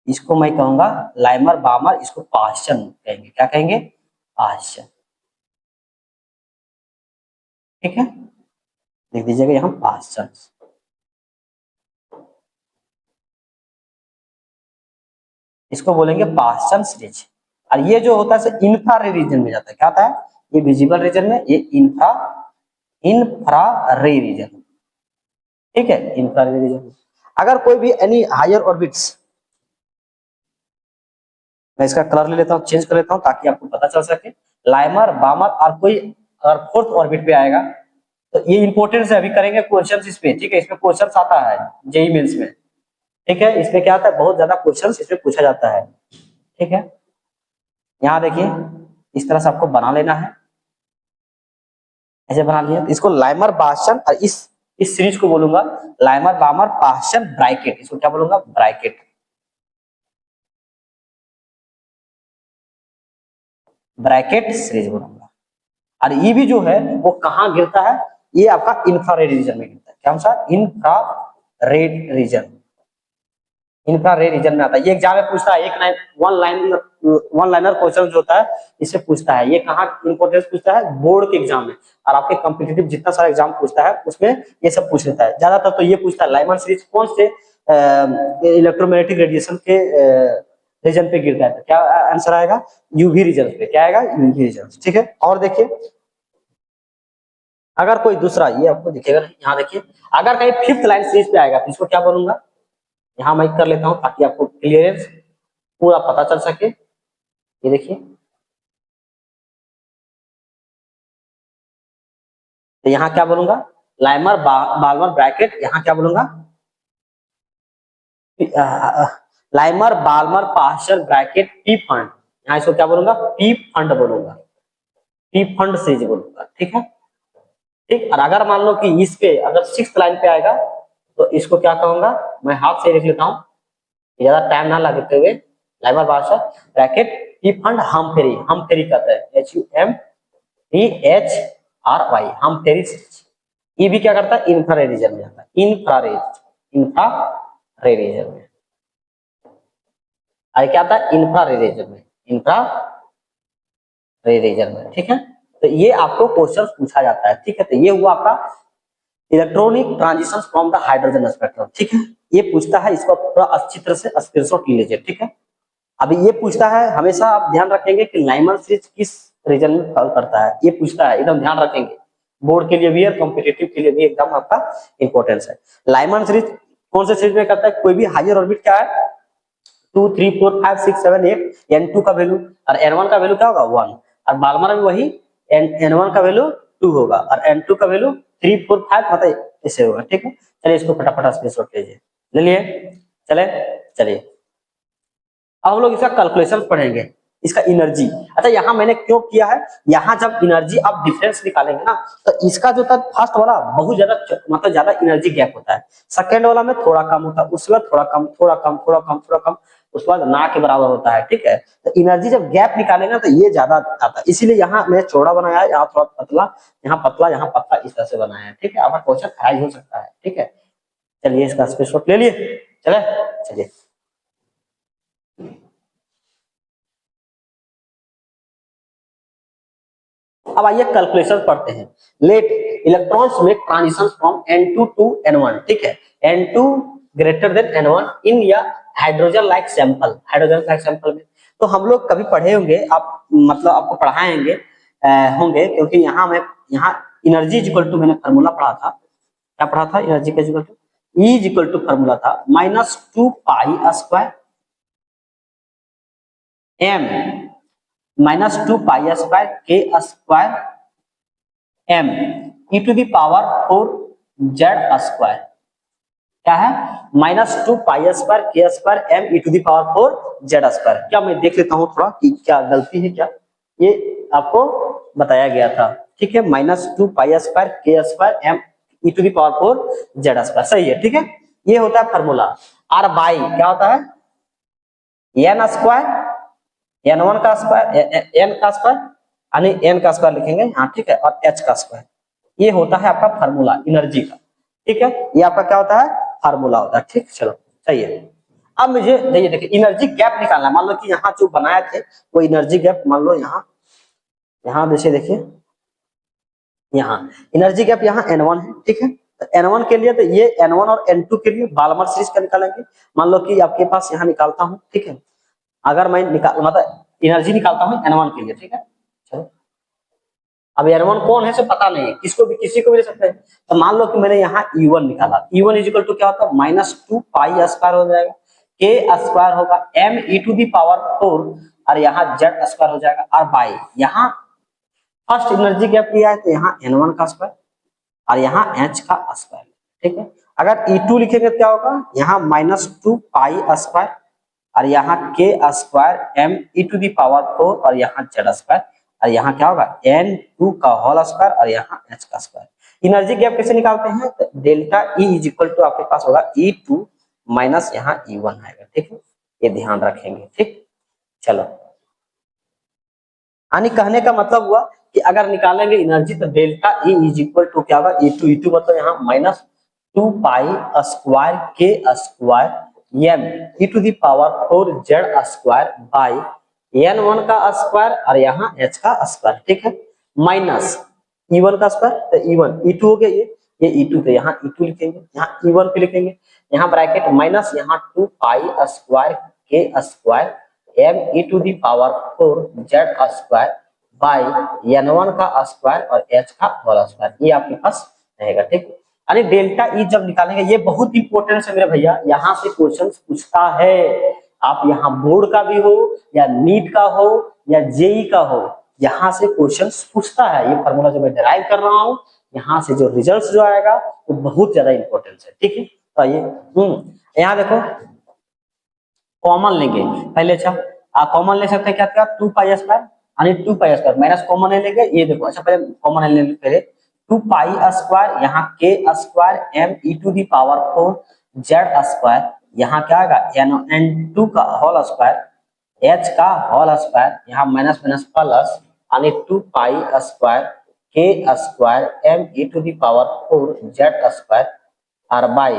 इसको मैं कहूंगा लाइमर, बामर, इसको पाश्चन कहेंगे। क्या कहेंगे? पाश्चन। ठीक है, लिख दीजिएगा यहाँ पाश्चन। इसको बोलेंगे पाश्चन सीरीज। और ये जो होता है इंफ्रारेड रीजन में जाता है। क्या होता है? ये विजिबल रीजन में, ये इंफ्रारेड रीजन। ठीक है, इंफ्रारेड रीजन। अगर कोई भी एनी हायर ऑर्बिट्स, मैं इसका कलर ले लेता हूँ, चेंज कर लेता हूँ ताकि आपको पता चल सके। लाइमर, बामर और कोई अगर फोर्थ ऑर्बिट पे आएगा तो ये इंपॉर्टेंट है, अभी करेंगे क्वेश्चंस इस पे। ठीक है, इसमें क्वेश्चंस आता है जेई मेंस में। ठीक है, इसमें क्या आता है? बहुत ज्यादा क्वेश्चंस इसमें पूछा जाता है। ठीक है, यहाँ देखिए इस तरह से आपको बना लेना है। ऐसे बना लिया तो इसको लाइमर, बाश्चन, और इस सीरीज को बोलूंगा लाइमर, बामर, पाश्चन, ब्रैकेट। इसको क्या बोलूंगा? ब्रैकेट। ब्रैकेट सीरीज बोलूंगा। और ये भी जो है वो कहाँ गिरता है? ये आपका इंफ्रारेड रीजन में गिरता है। क्या सा? Infrared reason. इंफ्रारेड रीजन में आता है। ये एग्जाम में पूछता है, एक लाइन, वन लाइनर क्वेश्चन जो होता है इससे पूछता है। ये कहाँ इंपोर्टेंस पूछता है? बोर्ड के एग्जाम में। और आपके कॉम्पिटिटिव जितना सारा एग्जाम पूछता है उसमें ये सब पूछ लेता है। ज्यादातर तो ये पूछता है लाइमन सीरीज कौन से इलेक्ट्रोमैग्नेटिक रेडिएशन के रीजन पे गिरता है। तो क्या आंसर आएगा? यूवी रीजन पे। क्या आएगा? UV region. ठीक है, और देखिए अगर कोई दूसरा, ये आपको दिखेगा यहाँ देखिए, अगर कहीं फिफ्थ लाइन सीरीज पे आएगा तो इसको क्या बोलूंगा? यहाँ मैं कर लेता हूं ताकि आपको क्लियरेंस पूरा पता चल सके। ये देखिए, तो यहाँ क्या बोलूंगा? Lyman, Balmer, Brackett. यहाँ क्या बोलूंगा? Lyman, Balmer, Paschen, Brackett, Pfund. यहाँ इसको क्या बोलूंगा? पी फंड बोलूंगा, पी फंड सीरीज बोलूंगा। ठीक है, ठीक। और अगर मान लो कि इस पे अगर सिक्स लाइन पे आएगा तो इसको क्या कहूंगा? मैं हाथ से लिख लेता हूँ, ज्यादा टाइम ना लगते हुए। लाइमर, पाश्चर, ब्रैकेट, पी फंड, हम फेरी। हम फेरी कहते हैं HUMPHRY, हम फेरी सीरीज। ये भी क्या करता है? इंफ्रारेड रीजन में जाता है। इंफ्रारेड रीजन में। अरे क्या आता है? इंफ्रारेड रीजन में, इंफ्रारेड रीजन में। ठीक है, तो ये आपको क्वेश्चन पूछा जाता है। ठीक है, तो ये हुआ आपका electronic transition from the hydrogen spectrum. ठीक है, ये पूछता है, इसको पूरा अच्छी तरह से स्क्रीनशॉट ले लीजिए। ठीक है, अभी ये पूछता है, हमेशा आप ध्यान रखेंगे कि लाइमर सीरीज किस रीजन में फॉल करता है। ये पूछता है, एकदम ध्यान रखेंगे। बोर्ड के लिए भी है, कॉम्पिटिटिव के लिए भी एकदम आपका इंपॉर्टेंस है। लाइमर सीरीज कौन से सीरीज में करता है, कोई भी हायर ऑर्बिट क्या है 2 3 4 5 6 7 8, n2 का वैल्यू और n1 का वैल्यू क्या होगा 1, और बालमर में वही n1 का वैल्यू 2 होगा और n2 का वैल्यू 3 4 5 मतलब ऐसे होगा। ठीक है, चलिए इसको फटाफट स्क्रीनशॉट लीजिए, ले लिए। चले चलिए अब हम लोग इसका कैलकुलेशन पढ़ेंगे, इसका एनर्जी। अच्छा यहाँ मैंने क्यों किया है, यहाँ जब एनर्जी आप डिफरेंस निकालेंगे ना तो इसका जो था फर्स्ट वाला बहुत ज्यादा मतलब ज्यादा एनर्जी गैप होता है, सेकंड वाला में थोड़ा कम होता है, उसके बाद थोड़ा कम थोड़ा कम थोड़ा कम थोड़ा कम, उसके बाद ना के बराबर होता है। ठीक है, तो एनर्जी जब गैप निकालेंगे तो ये ज्यादा आता है, इसीलिए यहाँ मैंने चौड़ा बनाया है, यहाँ थोड़ा पतला, यहाँ पतला यहाँ पतला, इस तरह से बनाया है। ठीक है, आपका क्वेश्चन हाई हो सकता है। ठीक है, चलिए इसका स्क्रीनशॉट ले लिए। चले चलिए अब आइए कैलकुलेशन पढ़ते हैं। Let electrons make transition from N2 to N1। ठीक है, N2 greater than N1 in या hydrogen like sample, hydrogen like sample में तो हम लोग कभी पढ़े होंगे, आप मतलब आपको पढ़ाएंगे होंगे, क्योंकि यहाँ मैं यहाँ एनर्जी इक्वल टू मैंने फार्मूला पढ़ा था, क्या पढ़ा था, एनर्जी का equal to E equal to formula था -2 pi square m -2 pi square के square m e to the power 4 z square, क्या है -2 पाई स्क्वायर के square m e to the power 4 z square. क्या मैं देख लेता हूँ थोड़ा कि क्या गलती है क्या, ये आपको बताया गया था। ठीक है, -2 पाई स्क्वायर के square m e to the power 4 z square, सही है। ठीक है, ये होता है फार्मूला। और बाई क्या होता है n स्क्वायर, n1 का स्क्वायर, n का स्क्वायर यानी n का स्क्वायर लिखेंगे यहाँ। ठीक है, और h का स्क्वायर, ये होता है आपका फार्मूला एनर्जी का। ठीक है, ये आपका क्या होता है फार्मूला होता है। ठीक, चलो सही है। अब मुझे देखिए एनर्जी गैप निकालना है। मान लो कि यहाँ जो बनाए थे वो एनर्जी गैप, मान लो यहाँ यहाँ जैसे देखिए यहाँ एनर्जी गैप यहाँ N1 है। ठीक है, तो N1 के लिए तो ये N1 और N2 के लिए बालमर सीरीज का निकालेंगे। मान लो कि आपके पास यहाँ निकालता हूँ। ठीक है, अगर मैं निकाल मतलब एनर्जी निकालता हूँ N1 के लिए। ठीक है, चलो अब N1 कौन है से पता नहीं है, किसको भी किसी को भी ले सकते हैं। तो मान लो कि मैंने यहाँ E1 निकाला, E1 इक्वल टू क्या होता है -2 पाई स्क्वायर हो जाएगा, के स्क्वायर होगा m e to the power 4 और यहाँ z स्क्वायर हो जाएगा, और बाई यहाँ फर्स्ट एनर्जी गैप लिया है तो यहाँ N1 का स्क्वायर और यहाँ h का स्क्वायर। ठीक है, अगर E2 लिखेंगे तो क्या होगा यहाँ -2 पाई स्क्वायर और यहाँ k square m e to the power 4 और यहाँ z स्क्वायर, और यहाँ क्या होगा N2 का होल स्क्वायर और यहाँ h का स्क्वायर। एनर्जी गैप कैसे निकालते हैं, तो delta E is equal to आपके पास होगा E2 माइनस यहाँ E1 आएगा। ठीक है, ये ध्यान रखेंगे। ठीक, चलो यानी कहने का मतलब हुआ कि अगर निकालेंगे एनर्जी तो delta E is equal to क्या होगा E2 मतलब यहाँ -2 पाई स्क्वायर के square m e to the power 4 z square by N1 का स्क्वायर और यहाँ h का स्क्वायर। ठीक है, माइनस E1 का स्क्वायर तो E1 E2 हो गया, ये E2 तो यहाँ E2 लिखेंगे, यहाँ E1 पे लिखेंगे, यहाँ ब्रैकेट माइनस यहाँ 2 पाई स्क्वायर के square m e to the power 4 z square by N1 का स्क्वायर और h का होल स्क्वायर, ये आपके पास रहेगा। ठीक, यानी डेल्टा E जब निकालेंगे, ये बहुत इंपॉर्टेंट है मेरे भैया, यहाँ से क्वेश्चन पूछता है। आप यहाँ बोर्ड का भी हो या नीट का हो या जेई का हो, यहाँ से क्वेश्चन पूछता है। ये फार्मूला जो मैं डिराइव कर रहा हूँ, यहाँ से जो रिजल्ट जो आएगा वो बहुत ज्यादा इंपॉर्टेंट है। ठीक है, तो ये यहाँ देखो कॉमन लेंगे पहले। अच्छा कॉमन ले सकते हैं क्या क्या 2 पाई स्क्वायर यानी 2 पाई स्क्वायर माइनस कॉमन ले लेंगे। ये देखो अच्छा पहले कॉमन ले लेंगे, पहले 2 पाई स्क्वायर यहाँ k square m e to the power 4 z square, यहाँ क्या आएगा n2 का होल स्क्वायर h का होल स्क्वायर, यहाँ माइनस माइनस प्लस यानी 2 पाई स्क्वायर के square m e to the power 4 z square और बाई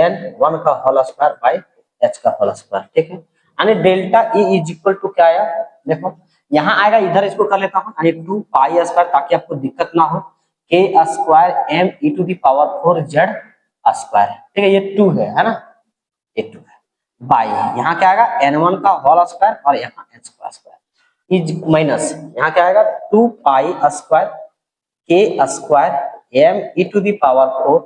n1 का होल स्क्वायर बाई h का होल स्क्वायर। ठीक है, यानी delta E is equal to क्या आया, देखो यहाँ आएगा, इधर इसको कर लेता हूँ यानी 2 पाई स्क्वायर ताकि आपको दिक्कत ना हो, k square m e to the power 4 z square. ठीक है, ये 2 है ना, ये 2 है बाई यहाँ क्या आएगा n1 का होल स्क्वायर और यहाँ h का स्क्वायर इज माइनस यहाँ क्या आएगा 2 पाई स्क्वायर के square m e to the power 4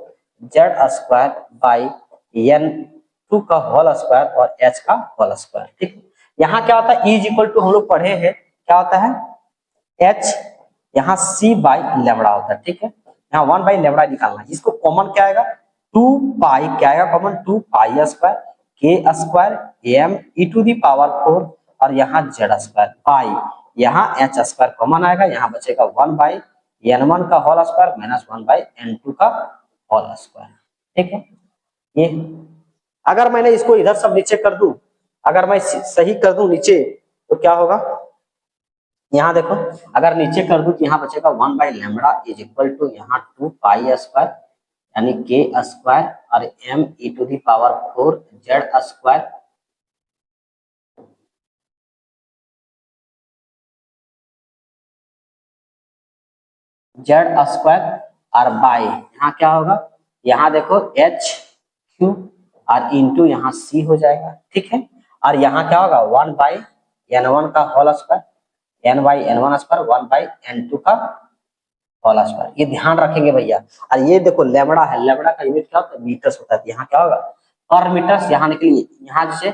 z square by n2 का होल स्क्वायर और h का होल स्क्वायर। ठीक, यहाँ क्या होता है, E इज इक्वल टू हम लोग पढ़े हैं क्या होता है, h यहाँ c बाई लेमड़ा होता है। ठीक है, यहाँ 1 बाई लेमड़ा निकालना है, इसको कॉमन क्या आएगा, 2 पाई क्या आएगा कॉमन, 2 पाई स्क्वायर के square m e to the power 4 और यहाँ z स्क्वायर पाई, यहाँ h स्क्वायर कॉमन आएगा, यहाँ बचेगा 1 बाई n1 का whole square minus 1 by n2 का होल स्क्वायर। ठीक है, ये अगर मैंने इसको इधर सब नीचे कर दूं, अगर मैं सही कर दूं नीचे तो क्या होगा, यहाँ देखो अगर नीचे कर दूं तो यहाँ बचेगा 1 by lambda is equal to यहाँ 2 पाई स्क्वायर यानी के स्क्वायर और m e to the power 4 z square z square और बाई यहाँ क्या होगा, यहाँ देखो h क्यू और इंटू यहाँ c हो जाएगा। ठीक है, और यहाँ क्या होगा 1 बाई n1 का whole square n by n1 square 1 by n2 का होल स्क्वायर, ये ध्यान रखेंगे भैया। और ये देखो लेमड़ा है, लेमड़ा का यूनिट क्या होता है, मीटर्स होता है, यहाँ क्या होगा पर मीटर्स, यहाँ निकलिए, यहाँ जैसे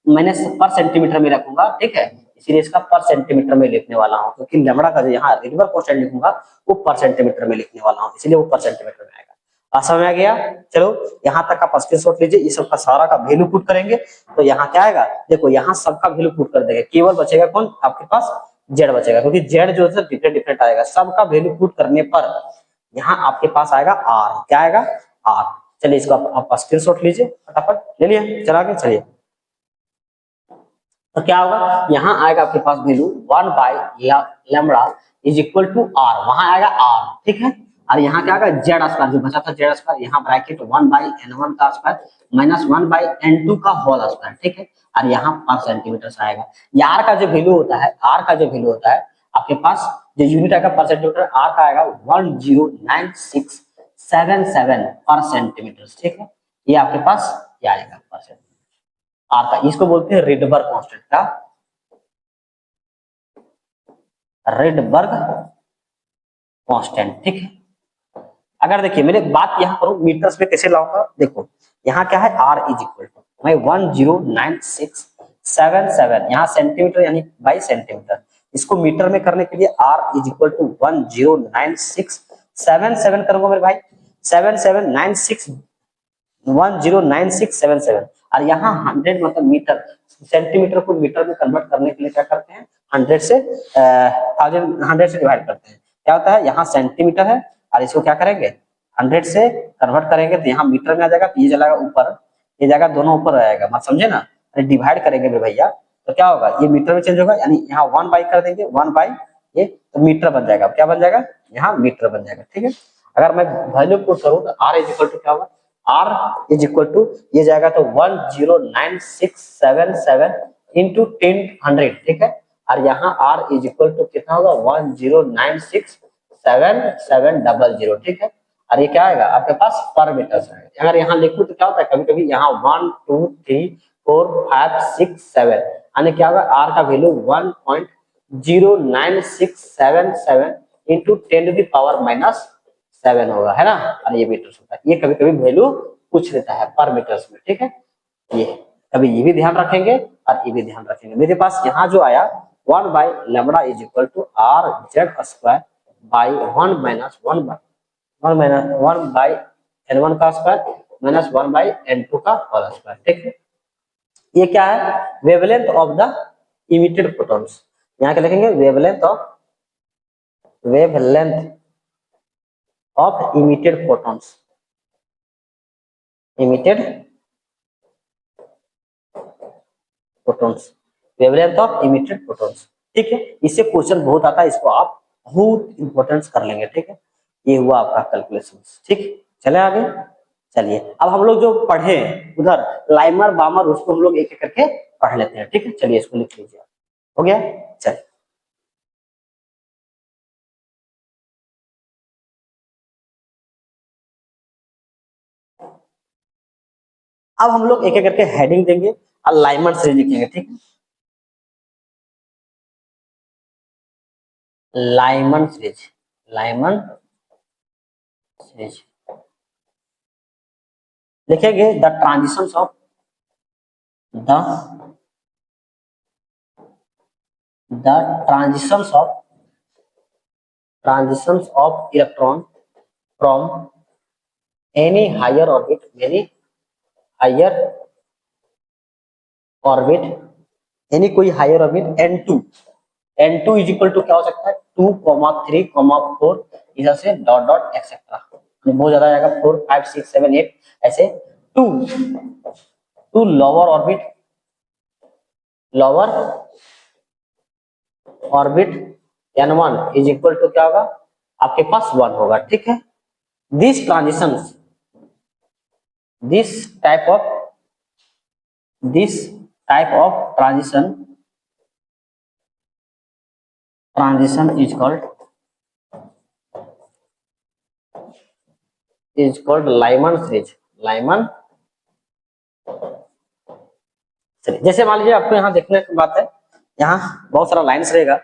मैंने पर सेंटीमीटर में रखूंगा, ठीक है, इसीलिए इसका पर सेंटीमीटर में लिखने वाला हूँ, क्योंकि लेमड़ा का जो यहाँ रिडबर कांस्टेंट लिखूंगा वो पर सेंटीमीटर में लिखने वाला हूँ, इसलिए वो पर सेंटीमीटर में आएगा। समझ आ गया, चलो यहाँ तक का स्क्रीनशॉट लीजिए, इस सब का सारा का वैल्यू पुट करेंगे तो यहाँ क्या आएगा, देखो यहाँ सबका वैल्यू पुट कर देंगे, केवल बचेगा कौन आपके पास, जेड बचेगा, क्योंकि जेड जो है डिफरेंट डिफरेंट आएगा, सबका वैल्यू पुट करने पर यहाँ आपके पास आएगा आर, क्या आएगा आर। चलिए इसको आप स्क्रीनशॉट लीजिए फटाफट, ले लिए, चला के चलिए, तो क्या होगा यहाँ आएगा आपके पास value 1 by lambda is equal to R, वहां आएगा आर। ठीक है, और यहाँ क्या आएगा जेड स्क्वायर, जो बचा था जेड स्क्वायर, यहाँ ब्रैकेट 1 बाई n1 का स्क्वायर माइनस 1 बाई n2 का होल स्क्वायर। ठीक है, और यहाँ पर सेंटीमीटर से आएगा, आर का जो वैल्यू होता है, आर का जो वैल्यू होता है आपके पास जो यूनिट आएगा पर सेंटीमीटर, आर का आएगा 109677 पर सेंटीमीटर। ठीक है, ये आपके पास क्या आएगा पर सेंटीमीटर आर का, इसको बोलते हैं रिडबर्ग कांस्टेंट का, रिडबर्ग कांस्टेंट। ठीक है, अगर देखिए मेरे बात यहाँ करूं मीटर्स में कैसे लाऊंगा, देखो यहाँ क्या है r इज इक्वल टू, मैं 109677 यहाँ सेंटीमीटर यानी बाई सेंटीमीटर, इसको मीटर में करने के लिए r इज इक्वल टू 109677 करूंगा मेरे भाई, 7796 109677, और यहाँ 100 मतलब मीटर, सेंटीमीटर को मीटर में कन्वर्ट करने के लिए क्या करते हैं 100 से 100 से डिवाइड करते हैं, क्या होता है यहाँ सेंटीमीटर है और इसको क्या करेंगे 100 से कन्वर्ट करेंगे तो यहाँ मीटर में आ जाएगा, तो ये चलेगा ऊपर, ये जाएगा दोनों ऊपर आएगा, मत समझे ना, अरे डिवाइड करेंगे मेरे भैया तो क्या होगा ये मीटर में चेंज होगा, यानी यहाँ 1 बाई कर देंगे, 1 बाई ये तो मीटर बन जाएगा, क्या बन जाएगा यहाँ मीटर बन जाएगा। ठीक है, अगर मैं वैल्यू पुट करूँ तो r इज इक्वल टू क्या होगा, r इज इक्वल टू ये जाएगा तो 109677 इंटू 10 ठीक है, और यहाँ r इज इक्वल टू कितना होगा 10967700। ठीक है, और ये क्या आएगा आपके पास पर मीटर आएगा, अगर यहाँ लिखूं तो क्या होता है कभी कभी यहाँ 1 2 3 4 5 6 7 यानी क्या होगा r का value 1.09677 into 10 to the power minus 7 होगा, है ना, और ये मीटर होता है, ये कभी कभी वैल्यू पूछ लेता है पर मीटर्स में। ठीक है, ये कभी ये भी ध्यान रखेंगे और ये भी ध्यान रखेंगे, मेरे पास यहाँ जो आया 1 by lambda is equal to R Z square by 1 minus 1 by n1 का स्क्वायर माइनस 1 बाई n2 का होल स्क्वायर। ठीक है, ये क्या है wavelength of the emitted photons, यहाँ क्या लिखेंगे wavelength of emitted photons, emitted photons, wavelength of emitted photons. ठीक है, इससे क्वेश्चन बहुत आता है, इसको आप बहुत इंपॉर्टेंस कर लेंगे। ठीक है, ये हुआ आपका कैलकुलेशन। ठीक, चले आगे, चलिए अब हम लोग जो पढ़े उधर लाइमर बामर उसको हम लोग एक एक करके पढ़ लेते हैं। ठीक है, चलिए इसको लिख लीजिए, हो गया, चलिए अब हम लोग एक एक करके हेडिंग देंगे और लाइमर सीरीज लिखेंगे। ठीक है, लाइमन सीरीज, लाइमन सीरीज लिखेंगे the transitions of the transitions of electron from any higher orbit any कोई higher orbit n2 is equal to क्या हो सकता है 2,3,4 इधर से डॉट डॉट एक्सेट्रा, बहुत ज्यादा जाएगा 4 5 6 7 8 ऐसे to lower orbit n1 is equal to क्या होगा आपके पास 1 होगा, ठीक है। This transitions this type of transition is called Lyman series। जैसे मान लीजिए आपको यहाँ देखने की बात है, यहाँ बहुत सारा लाइन्स रहेगा,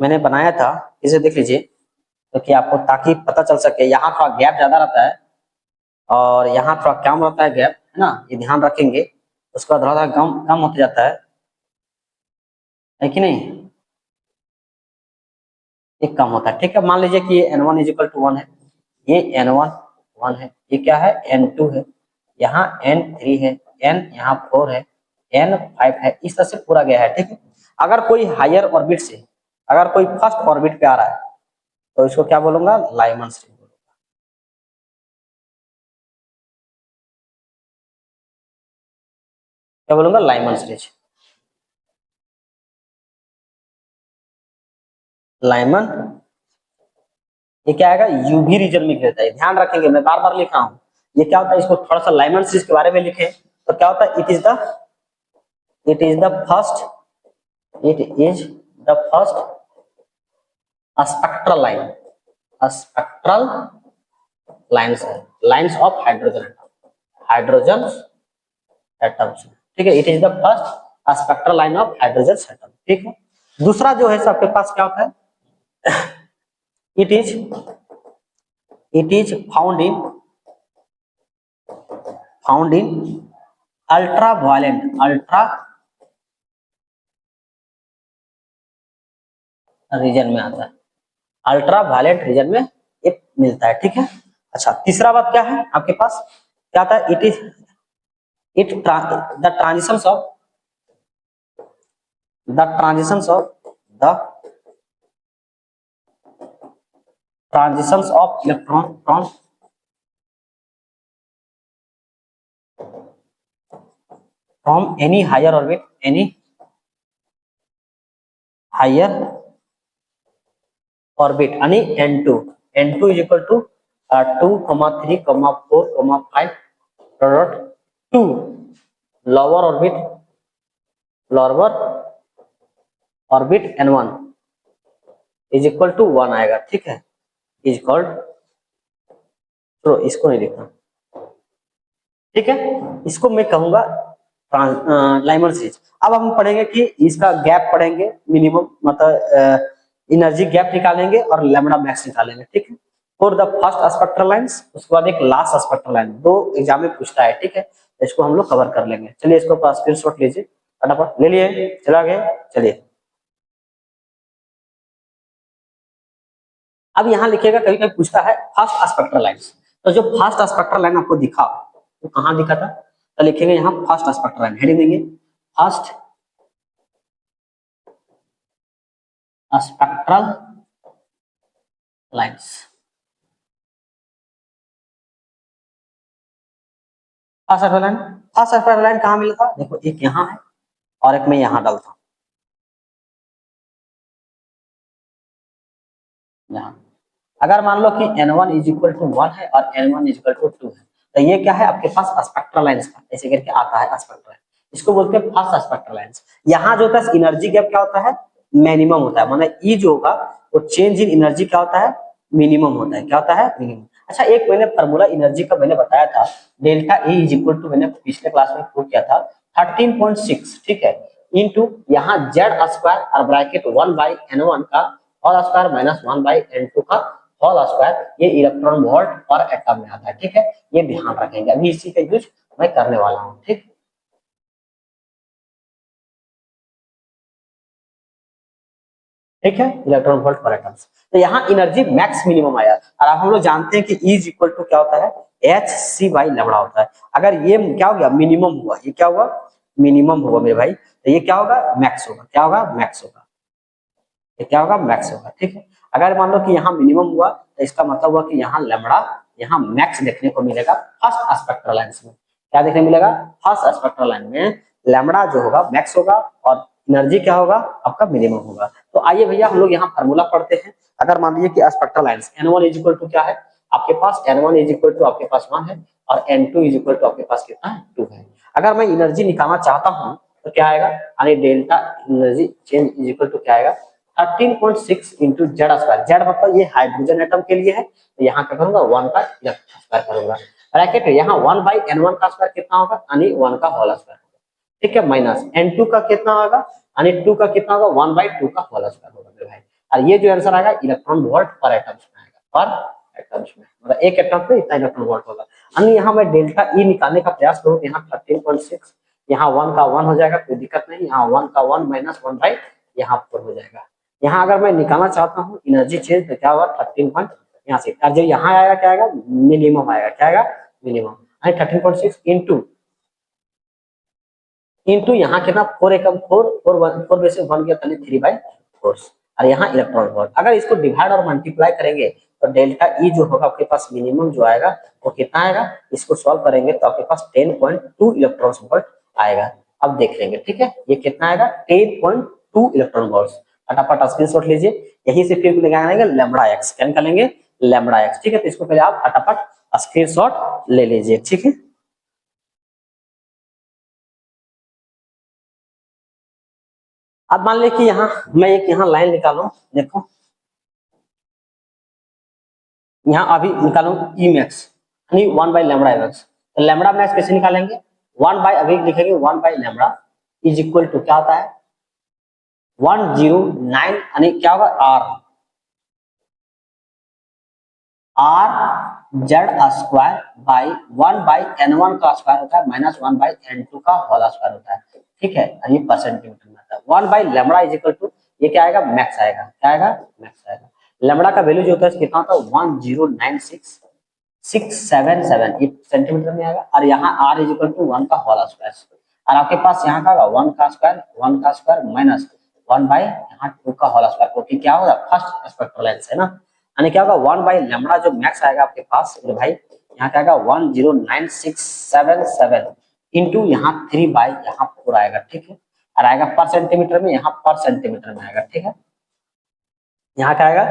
मैंने बनाया था, इसे देख लीजिए तो कि आपको ताकि पता चल सके। यहाँ थोड़ा गैप ज्यादा रहता है और यहाँ थोड़ा कम रहता है गैप, है ना, ये ध्यान रखेंगे। उसका थोड़ा सा कम होते जाता है कि नहीं, एक कम होता है, ठीक है। मान लीजिए कि ये n1 इज इक्वल टू 1 है, ये n1 1 है, ये क्या है n2 है, यहाँ n3 है, n यहाँ 4 है, n5 है, इस तरह से पूरा गया है, ठीक है। अगर कोई हायर ऑर्बिट से अगर कोई फर्स्ट ऑर्बिट पे आ रहा है तो इसको क्या बोलूंगा लाइमन सीरीज बोलूंगा। क्या बोलूंगा लाइमन सीरीज। लाइमन ये क्या आएगा यूवी रीजन में गिरता है, ध्यान रखेंगे, मैं बार बार लिख रहा हूँ। ये क्या होता है, इसको थोड़ा सा लाइमन सीरीज के बारे में लिखे तो क्या होता है, it is the first spectral lines of hydrogen atoms, ठीक है। It is the first spectral line of hydrogen atom, ठीक है। दूसरा जो है आपके पास क्या होता है, it is found in ultra region में आता है, अल्ट्रा वायलेट रीजन में ये मिलता है, ठीक है। अच्छा, तीसरा बात क्या है आपके पास, क्या आता है, the transitions of electron from any higher orbit यानी n2 is equal to 2, 3, 4, 5 dot 2 lower orbit n1 is equal to 1 आएगा, ठीक है। इज कॉल्ड, तो इसको नहीं लिखना, ठीक है, इसको मैं कहूंगा लाइमन सीरीज। अब हम पढ़ेंगे कि इसका गैप पढ़ेंगे, मिनिमम मतलब एनर्जी गैप निकालेंगे और लैम्बडा मैक्स निकालेंगे, ठीक है। For the first spectral lines, उसके बाद एक लास्ट स्पेक्ट्रल लाइन, दो एग्जाम में पूछता है, ठीक है। इसको हम लोग कवर कर लेंगे। चलिए इसको पास स्क्रीनशॉट लीजिए, फटाफट ले लिए, चला गया। चलिए अब यहाँ लिखिएगा, कभी कभी पूछता है फर्स्ट स्पेक्ट्रल लाइंस, तो जो फर्स्ट स्पेक्ट्रल लाइन आपको दिखा वो कहाँ दिखा था, तो लिखेंगे यहाँ फर्स्ट स्पेक्ट्रल लाइन, हेडिंग देंगे first spectral lines. First spectral line कहाँ मिला था, देखो एक यहाँ है और एक मैं यहाँ डालता हूँ, यहाँ। अगर मान लो कि n1 इज इक्वल टू 1 है और n1 इज इक्वल टू 2 है, तो ये क्या है आपके पास स्पेक्ट्रल लाइंस का ऐसे करके आता है स्पेक्ट्रल लाइन, इसको बोलते हैं फर्स्ट स्पेक्ट्रल लाइंस। यहाँ जो होता है एनर्जी गैप क्या होता है, मिनिमम होता है, मतलब ई जो होगा वो चेंज इन एनर्जी क्या होता है, मिनिमम होता है। क्या होता है, मिनिमम। अच्छा, एक मैंने फार्मूला एनर्जी का मैंने बताया था, delta E is equal to, मैंने पिछले क्लास में प्रूव किया था 13.6, ठीक है, इनटू यहाँ जेड स्क्वायर और ब्रैकेट 1 बाई n1 का और स्क्वायर माइनस 1 बाई n2 का होल स्क्वायर, ये इलेक्ट्रॉन वोल्ट पर एटम में आता है, ठीक है, ये ध्यान रखेंगे, अभी इसी का यूज मैं करने वाला हूँ, ठीक। ठीक है, इलेक्ट्रॉन वोल्ट पर एटम। तो यहाँ एनर्जी मैक्स मिनिमम आया, और अब हम लोग जानते हैं कि E इज इक्वल टू क्या होता है, एच सी बाई लेमड़ा होता है। अगर ये क्या हो गया, मिनिमम हुआ, ये क्या हुआ, मिनिमम हुआ मेरे भाई, तो ये क्या होगा, मैक्स होगा, क्या होगा, मैक्स होगा, ये क्या होगा, मैक्स होगा, ठीक है। अगर मान लो कि यहाँ मिनिमम हुआ तो इसका मतलब हुआ कि यहाँ लेमड़ा, यहाँ मैक्स देखने को मिलेगा फर्स्ट स्पेक्ट्रल लाइन में। क्या देखने मिलेगा, फर्स्ट स्पेक्ट्रल लाइन में लेमड़ा जो होगा मैक्स होगा, और एनर्जी क्या होगा, आपका मिनिमम होगा। तो आइए भैया हम लोग यहाँ फार्मूला पढ़ते हैं। अगर मान लीजिए कि spectral lines n1 is equal to क्या है, आपके पास n1 इज इक्वल टू आपके पास 1 है, और n2 इज इक्वल टू आपके पास कितना है, 2 है। अगर मैं एनर्जी निकालना चाहता हूँ तो क्या आएगा, यानी delta energy change is equal to क्या आएगा, 13.6 इंटू जेड स्क्वायर। जेड मतलब ये हाइड्रोजन एटम के लिए है, तो यहाँ क्या करूंगा, 1 का स्क्वायर करूंगा, ब्रैकेट है यहाँ 1 बाई n1 का स्क्वायर कितना होगा, यानी 1 का होल स्क्वायर, ठीक है, माइनस n2 का कितना होगा, यानी 2 का कितना होगा, 1 बाई 2 का होल स्क्वायर होगा मेरे भाई। और ये जो आंसर आएगा इलेक्ट्रॉन वोल्ट पर एटम्स में आएगा, पर एटम्स में, मतलब एक एटम पे इतना इलेक्ट्रॉन वोल्ट होगा। यानी यहाँ मैं डेल्टा ई निकालने का प्रयास करूँ, यहाँ 13.6, यहाँ 1 का 1 हो जाएगा, कोई दिक्कत नहीं, यहाँ 1 का 1 माइनस 1 बाई यहाँ 4 हो जाएगा। यहाँ अगर मैं निकालना चाहता हूँ एनर्जी चेंज, तो क्या होगा 13 पॉइंट यहाँ से, और जो यहाँ आएगा क्या आएगा, मिनिमम आएगा, क्या आएगा, मिनिमम, यानी 13.6 इंटू यहाँ कितना, 4 एकम 4 4 में से 1 गया, 3/4, और यहाँ इलेक्ट्रॉन वोल्ट। अगर इसको डिवाइड और मल्टीप्लाई करेंगे तो डेल्टा ई जो होगा आपके पास मिनिमम जो आएगा वो कितना आएगा, इसको सॉल्व करेंगे तो आपके पास 10.2 इलेक्ट्रॉन वोल्ट आएगा। अब देख लेंगे, ठीक है, ये कितना आएगा, 10.2 इलेक्ट्रॉन वोल्ट। फटाफट स्क्रीनशॉट लीजिए, यही से फिर लगाएंगे लैम्बडा एक्स, क्या निकालेंगे, लैम्बडा एक्स, ठीक है। तो इसको पहले आप फटाफट स्क्रीनशॉट ले लीजिए, ठीक है। अब मान लीजिए कि यहाँ मैं एक यहाँ लाइन निकालूं, देखो यहाँ अभी निकालूं ई मैक्स, यानी 1 बाई लैम्बडा मैक्स। तो लैम्बडा मैक्स कैसे निकालेंगे, 1 बाई, अभी लिखेंगे 1 by lambda is equal to क्या होता है, 109, यानी क्या होगा, R Z square by 1 by n1 का स्क्वायर होता है, माइनस 1 बाई n2 का होल स्क्वायर होता है, ठीक है, ये पर सेंटीमीटर में आता है। 1 by lambda is equal to, ये क्या आएगा, मैक्स आएगा, क्या आएगा, मैक्स आएगा। लैम्बडा का वैल्यू जो होता है कितना होता है, 1096677, ये सेंटीमीटर में आएगा, और यहाँ r इज इक्वल टू 1 का होल स्क्वायर, और आपके पास यहाँ का 1 का स्क्वायर, 1 का स्क्वायर माइनस 1 बाई यहाँ 2 का होल स्क्वायर, क्योंकि क्या होगा, फर्स्ट स्पेक्ट्रल लेंथ है ना, यानी क्या होगा, 1 बाई लैम्बडा जो मैक्स आएगा आपके पास मेरे भाई, यहाँ क्या आएगा 1096677 इंटू यहाँ 3 बाई यहाँ 4 आएगा, ठीक है, और आएगा पर सेंटीमीटर में, यहाँ पर सेंटीमीटर में आएगा, ठीक है, यहाँ क्या आएगा,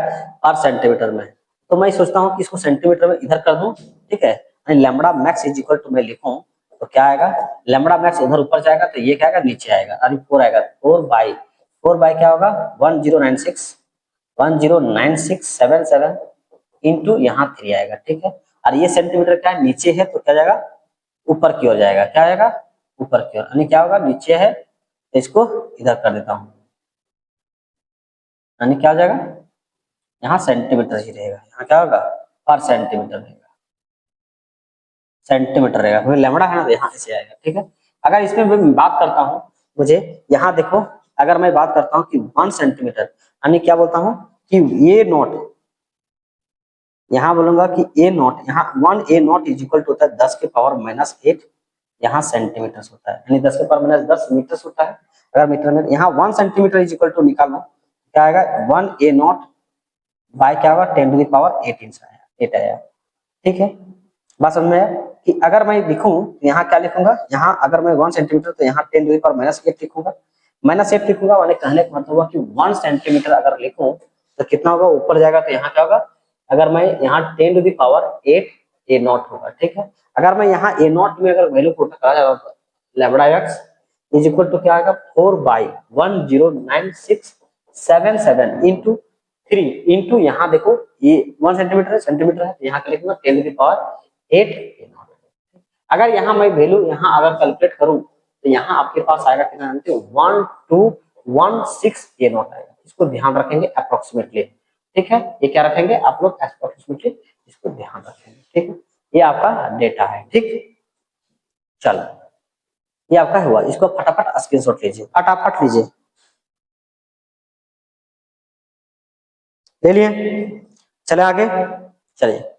पर सेंटीमीटर में। तो मैं सोचता हूँ कि इसको सेंटीमीटर में इधर कर दूं, ठीक है, lambda max is equal to मैं लिखूं तो क्या आएगा, लैम्बडा मैक्स उधर ऊपर जाएगा तो ये क्या आएगा, नीचे आएगा, अरे 4 आएगा, 4 बाई क्या होगा, 109677 इंटू यहाँ 3 आएगा, ठीक है, और ये सेंटीमीटर क्या है, नीचे है, तो क्या जाएगा, ऊपर की ओर जाएगा, क्या आएगा, ऊपर की ओर, यानी क्या होगा, नीचे है तो इसको इधर कर देता हूँ, यानी क्या हो जाएगा, यहाँ सेंटीमीटर ही रहेगा, यहाँ क्या होगा, पर सेंटीमीटर रहेगा, सेंटीमीटर रहेगा, क्योंकि लैम्बडा है ना, यहाँ से आएगा, ठीक है। अगर इसमें मैं बात करता हूँ, मुझे यहाँ देखो, अगर मैं बात करता हूँ कि 1 सेंटीमीटर, यानी क्या बोलता हूँ कि ये नोट, यहाँ बोलूंगा कि ए नॉट, यहाँ 1 ए नॉट इज इक्वल टू होता है 10 के पावर माइनस 8, यहाँ सेंटीमीटर होता है, यानी 10 के पावर माइनस 10 मीटर होता है। अगर मीटर में यहाँ 1 सेंटीमीटर इज इक्वल टू निकालना, क्या आएगा, 1 ए नॉट बाय क्या होगा, 10 टू द पावर 8 आया, ठीक है। बात समझ में आया कि अगर मैं लिखूं तो यहाँ क्या लिखूंगा, यहाँ अगर मैं 1 सेंटीमीटर तो यहाँ 10 टू द पावर माइनस 8 लिखूंगा, माइनस 8 लिखूंगा, मैंने कहने का मतलब हुआ कि 1 सेंटीमीटर अगर लिखूं तो कितना होगा, ऊपर जाएगा, तो यहाँ क्या होगा, अगर मैं यहाँ 10 to the power 8 A naught होगा, ठीक है। अगर मैं यहाँ ए नॉट में अगर वैल्यू पुट करा जाएगा तो lambda x is equal to क्या आएगा, 4 बाई 1096677 इंटू 3 इंटू यहाँ देखो ये 1 सेंटीमीटर है, सेंटीमीटर है, तो यहाँ लिखूंगा 10 to the power 8 A naught. अगर यहाँ मैं वैल्यू यहाँ अगर कैलकुलेट करूं तो यहाँ आपके पास आएगा कितना, 1216 ए नॉट आएगा, इसको ध्यान रखेंगे अप्रोक्सीमेटली ठीक है, ये क्या रखेंगे आप लोग अप्रोक्सीमेटली, इसको ध्यान रखेंगे। ठीक है, ये आपका डेटा है। ठीक, चलो ये आपका हुआ, इसको फटाफट स्क्रीनशॉट लीजिए, फटाफट लीजिए, ले लिए। चले आगे, चलिए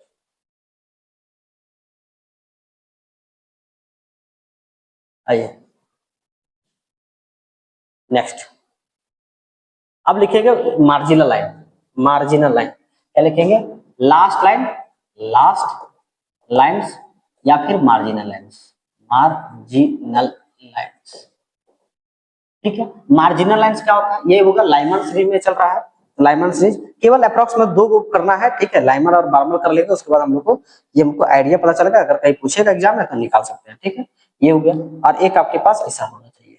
आइए नेक्स्ट। अब लिखेंगे मार्जिनल लाइन, मार्जिनल लाइन क्या लिखेंगे, लास्ट लाइन, लास्ट लाइन्स या फिर मार्जिनल लाइन्स, मार्जिनल लाइन्स। ठीक है, मार्जिनल लाइन्स क्या होता है, ये होगा लाइमन सीरीज में चल रहा है, लाइमन सीरीज केवल अप्रोक्स में दो ग्रुप करना है। ठीक है, लाइमन और बार्मल कर लेंगे, उसके बाद हम लोग को ये हमको आइडिया पता चलेगा, अगर कहीं पूछेगा एग्जाम में तो निकाल सकते हैं। ठीक है, ये हो गया, और एक आपके पास ऐसा होना चाहिए,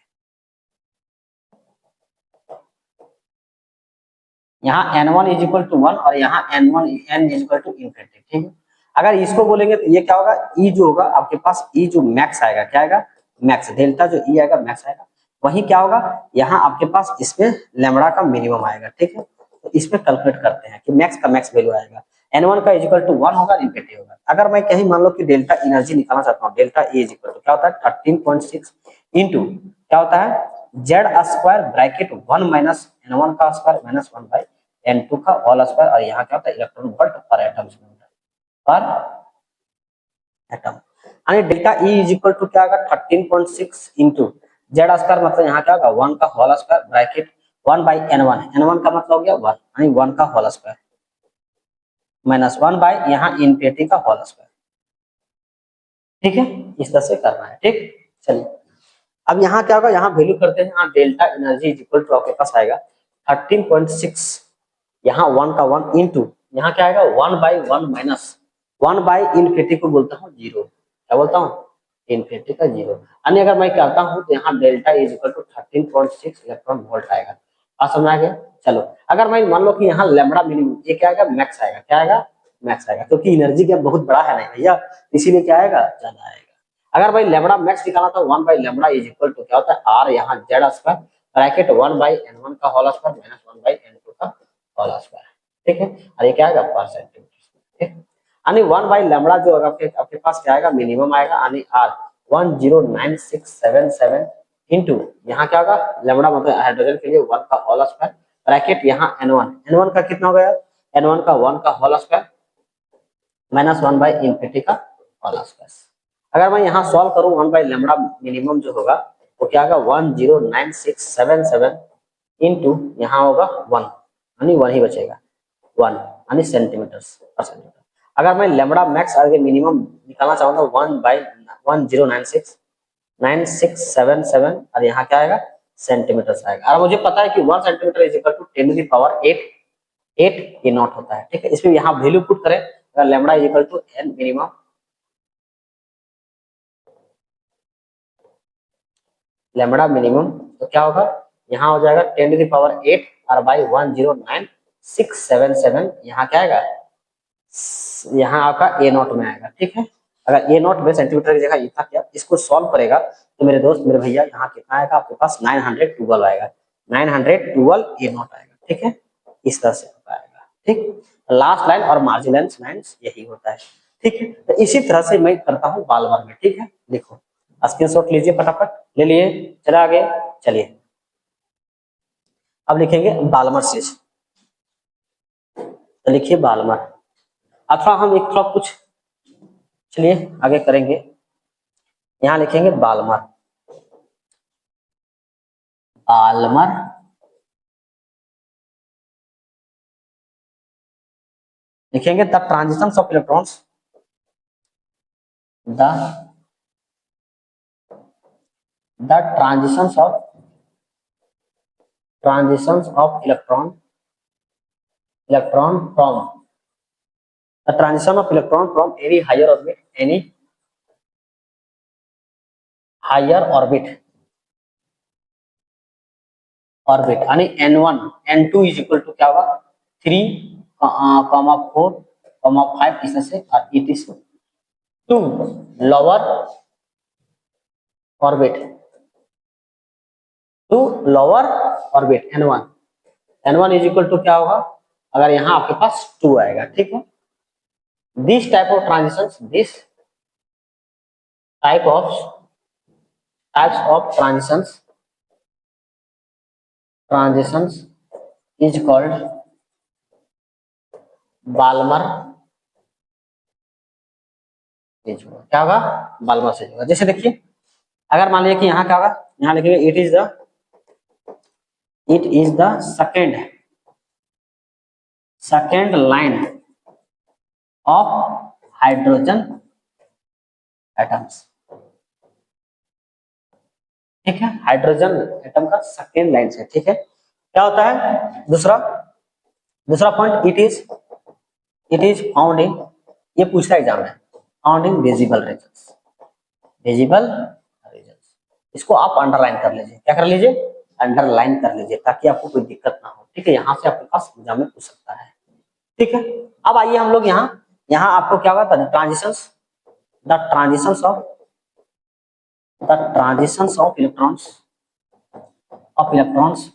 यहाँ n1 इज इक्वल टू 1 और यहाँ n1 n is equal to infinity. ठीक है, अगर इसको बोलेंगे तो ये क्या होगा, ई जो होगा आपके पास, ई जो मैक्स आएगा, क्या आएगा, मैक्स, डेल्टा जो ई आएगा मैक्स आएगा। वही क्या होगा, यहाँ आपके पास इसमें लेमड़ा का मिनिमम आएगा। ठीक है, तो इसमें कैलकुलेट करते हैं कि मैक्स का मैक्स वैल्यू आएगा, n1 का इज इक्वल टू 1 होगा, इनफिनिटी होगा। अगर मैं कहीं मान लो कि डेल्टा एनर्जी निकालना चाहता हूँ, delta E is equal to क्या होता है 13.6 इंटू क्या होता है Z square bracket 1 minus n1 का स्क्वायर माइनस 1 बाई n2 का होल स्क्वायर, और यहाँ क्या होता है इलेक्ट्रॉन वोल्ट पर एटम, पर एटम। यानी delta E is equal to क्या होगा 13.6 इंटू जेड स्क्वायर, मतलब यहाँ क्या होगा 1 का whole square bracket 1 by n1, n1 का मतलब हो गया 1, यानी 1 का होल स्क्वायर माइनस 1 बाई यहाँ इनफिनिटी का होल स्क्वायर। ठीक है, इस तरह से करना है। ठीक, चलिए अब यहाँ क्या होगा, यहाँ वैल्यू करते हैं, यहाँ delta energy is equal to आपके पास आएगा 13.6, यहाँ 1 का 1 इंटू यहाँ क्या आएगा 1 बाई 1 माइनस 1 बाई इनफिनिटी को बोलता हूँ जीरो, क्या बोलता हूँ इनफिनिटी का जीरो। यानी अगर मैं करता हूँ तो यहाँ delta is equal to 13.6 electron volt आएगा। बात समझ आ गया। चलो अगर मैं मान लो कि यहाँ लैम्बडा मिनिमम ये क्या आएगा मैक्स आएगा, क्या आएगा मैक्स आएगा, क्योंकि एनर्जी गैप बहुत बड़ा है नहीं भैया, इसीलिए क्या आएगा ज्यादा आएगा। अगर भाई लैम्बडा मैक्स निकाला तो 1 by lambda is equal to क्या होता है आर, यहाँ Z square bracket 1 by n1 का whole square minus 1 by n2 का होल स्क्वायर। ठीक है, और ये क्या आएगा पर सेंटीमीटर। ठीक, यानी 1 बाई लैम्बडा जो आपके पास क्या आएगा मिनिमम आएगा, यानी आर 109677 इंटू यहाँ क्या होगा लैम्बडा मतलब हाइड्रोजन के लिए 1 का होल स्क्वायर ब्रैकेट यहाँ n1 का कितना हो गया n1 का 1 का whole square minus 1 by infinity का होल स्क्वायर। अगर मैं यहाँ सॉल्व करूँ 1 बाई लैम्बडा मिनिमम जो होगा वो क्या होगा 109677 इंटू यहाँ होगा 1, यानी 1 ही बचेगा 1, यानी सेंटीमीटर पर सेंटीमीटर। अगर मैं लैम्बडा मैक्स आगे मिनिमम निकालना चाहूँ तो 1 बाई 109697 और यहाँ क्या आएगा सेंटीमीटर आएगा। और मुझे पता है कि 1 centimetre is equal to 10 to the power 8 A naught होता है। ठीक है, इसमें यहाँ वैल्यू पुट करें, अगर lambda is equal to n minimum, lambda minimum तो क्या होगा यहाँ हो जाएगा 10 टू द पावर 8 और बाई 109677, यहाँ क्या आएगा यहाँ आपका ए नॉट में आएगा। ठीक है, अगर ए नॉट में सेंटीमीटर की जगह इतना क्या, इसको सॉल्व करेगा तो मेरे दोस्त मेरे भैया यहाँ कितना आएगा आपके पास 912 आएगा, 912 ए नॉट आएगा। ठीक है, इस तरह से आएगा। ठीक, लास्ट लाइन और मार्जिन लाइन यही होता है। ठीक है, तो इसी तरह से मैं करता हूँ बालमर में। ठीक है, देखो स्क्रीनशॉट लीजिए फटाफट, ले लिए, चला आगे, चलिए अब लिखेंगे बालमर सीरीज। तो लिखिए बालमर, अथवा हम एक थोड़ा कुछ चलिए आगे करेंगे, यहाँ लिखेंगे बालमर, बालमर लिखेंगे the transition of electrons, the transitions of electron from the transition of electron from any higher orbit, any higher orbit यानी n1 n2 is equal to क्या होगा 3, 4, 5 इस तरह से, और it is to lower orbit, to lower orbit n1 is equal to क्या होगा अगर यहाँ आपके पास 2 आएगा, ठीक है। This type of transitions, this type of types of transitions is called Balmer एज होगा। क्या होगा? बाल्मर एज होगा। जैसे देखिए, अगर मान लिया कि यहाँ क्या होगा, यहाँ लिखेंगे it is the second line of hydrogen atoms, ठीक है। हाइड्रोजन एटम का सेकेंड लाइन से, ठीक है। क्या होता है दूसरा point, it is found in, ये पूछता एग्जाम में, found in visible regions, visible regions. इसको आप अंडरलाइन कर लीजिए। क्या कर लीजिए? अंडरलाइन कर लीजिए, ताकि आपको कोई दिक्कत ना हो, ठीक है। यहाँ से आपके पास एग्जाम में पूछ सकता है, ठीक है। अब आइए हम लोग यहाँ आपको क्या होगा, the transitions of electrons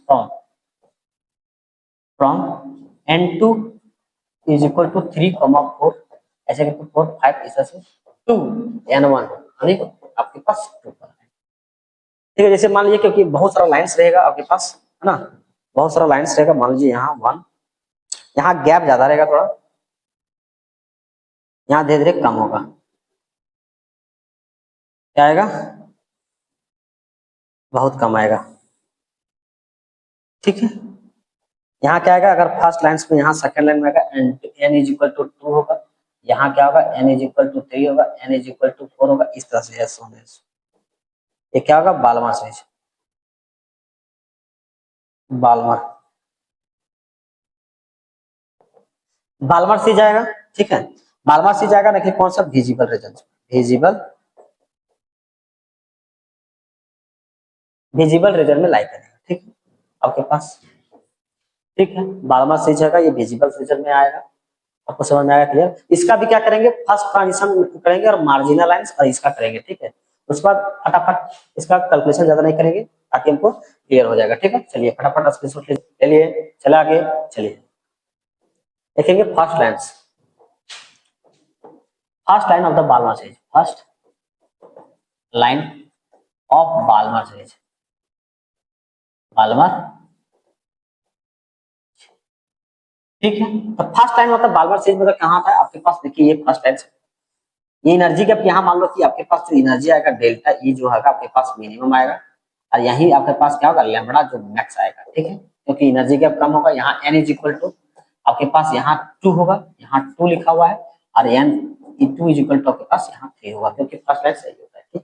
from n2 is equal to 3, 4, ऐसे करके 4, 5 ऐसा से to n1, यानी आपके पास 2 पर है, ठीक है। जैसे मान लीजिए, क्योंकि बहुत सारा लाइंस रहेगा आपके पास, है ना, बहुत सारा लाइंस रहेगा। मान लीजिए यहाँ 1, यहाँ गैप ज्यादा रहेगा थोड़ा, यहाँ धीरे धीरे कम होगा। क्या आएगा? बहुत कम आएगा, ठीक है। यहाँ क्या आएगा, अगर फर्स्ट लाइन में, यहाँ सेकंड लाइन में आएगा n इज इक्वल टू 2 होगा। यहाँ क्या होगा, n इज इक्वल टू 3 होगा, n इज इक्वल टू 4 होगा। इस तरह से S1 S, ये क्या होगा, बाल्मर साइज, बाल्मर से जाएगा, ठीक है। बाल्मर से जाएगा, देखिए कौन सा, विजिबल रीजन, विजिबल रीजन में लाई करेगा, ठीक है आपके पास, ठीक है। बाल्मर से जाएगा, ये विजिबल रीजन में आएगा। आपको समझ में आएगा? क्लियर। इसका भी क्या करेंगे, फर्स्ट ट्रांजिशन करेंगे और मार्जिनल लाइंस और इसका करेंगे, ठीक है। उसके बाद फटाफट इसका कैलकुलेशन ज्यादा नहीं करेंगे, ताकि हमको क्लियर हो जाएगा, ठीक है। चलिए फटाफट स्क्रीनशॉट ले लिए, चले आगे, चलिए देखेंगे first line of the Balmer साइज, फर्स्ट लाइन ऑफ बाल्मर साइज, ठीक है। तो फर्स्ट लाइन मतलब बाल्मर साइज मतलब कहाँ था आपके पास, देखिए ये फर्स्ट लाइन, ये एनर्जी का यहाँ मान लो कि आपके पास जो एनर्जी आएगा डेल्टा ई जो है आपके पास मिनिमम आएगा, और यही आपके पास क्या होगा, लैम्बडा जो मैक्स आएगा, ठीक है। क्योंकि एनर्जी गैप कम होगा, यहाँ n इज इक्वल टू आपके पास यहाँ 2 होगा, यहाँ 2 लिखा हुआ है, और n2 इज इक्वल टू आपके पास यहाँ 3 होगा, क्योंकि फर्स्ट लाइन सही होता है, ठीक।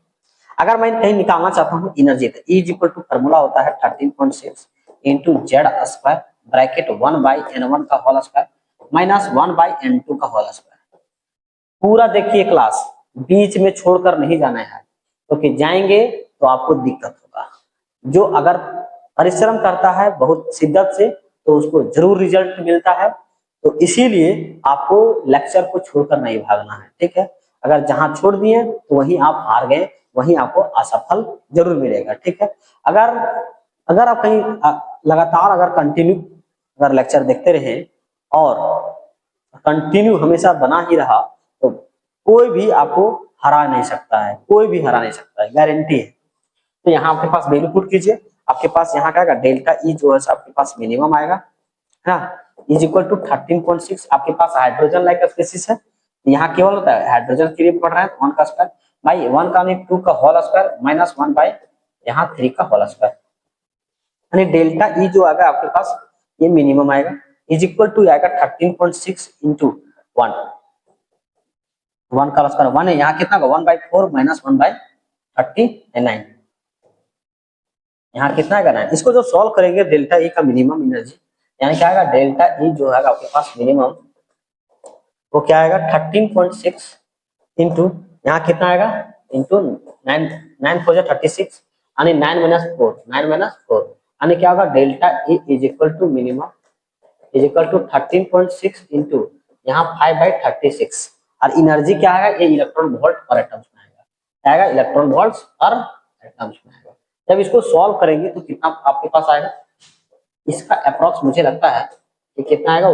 अगर मैं कहीं निकालना चाहता हूँ एनर्जी, तो E is equal to formula होता है 13.6 into Z square bracket 1/n1 का होल स्क्वायर माइनस 1/n2 का होल स्क्वायर। पूरा देखिए क्लास, बीच में छोड़कर नहीं जाना है, क्योंकि जाएंगे तो आपको दिक्कत होगा। जो अगर परिश्रम करता है बहुत शिद्दत से, तो उसको जरूर रिजल्ट मिलता है। तो इसीलिए आपको लेक्चर को छोड़कर नहीं भागना है, ठीक है। अगर जहां छोड़ दिए तो वहीं आप हार गए, वहीं आपको असफल जरूर मिलेगा, ठीक है। अगर अगर आप कहीं लगातार अगर कंटिन्यू अगर लेक्चर देखते रहे और कंटिन्यू हमेशा बना ही रहा, तो कोई भी आपको हरा नहीं सकता है, कोई भी हरा नहीं सकता है, गारंटी है। तो यहाँ आपके पास वैल्यू पुट कीजिए, आपके पास यहाँ क्या आएगा, डेल्टा ई जो है आपके पास मिनिमम आएगा, है ना, इज इक्वल टू 13.6। आपके पास हाइड्रोजन लाइक स्पीसीज है, यहाँ केवल होता है हाइड्रोजन के लिए पढ़ रहे हैं 1 का स्क्वायर बाई 1 का 2 का होल स्क्वायर माइनस 1 बाई यहाँ 3 का होल स्क्वायर, यानी डेल्टा ई जो आएगा आपके पास ये मिनिमम आएगा, इज इक्वल टू आएगा 13.6 इंटू 1 का स्क्वायर 1 है, यहाँ कितना होगा 1/4 माइनस 1/39, यहाँ कितना आएगा 9। इसको जो सॉल्व करेंगे डेल्टा ई का मिनिमम एनर्जी, यानी क्या आएगा, डेल्टा ई जो है आपके पास मिनिमम वो क्या आएगा 13.6 इंटू यहाँ कितना आएगा इंटू 9, 9 4 36, यानी 9 - 4 यानी क्या होगा, delta E is equal to minimum is equal to 13.6 into यहाँ 5/36, और एनर्जी क्या आएगा, ये इलेक्ट्रॉन वोल्ट पर एटम्स में आएगा, इलेक्ट्रॉन वोल्ट्स पर एटम्स में आएगा। जब इसको सॉल्व करेंगे तो कितना आपके पास आएगा, इसका अप्रोक्स मुझे लगता है ये कितना आएगा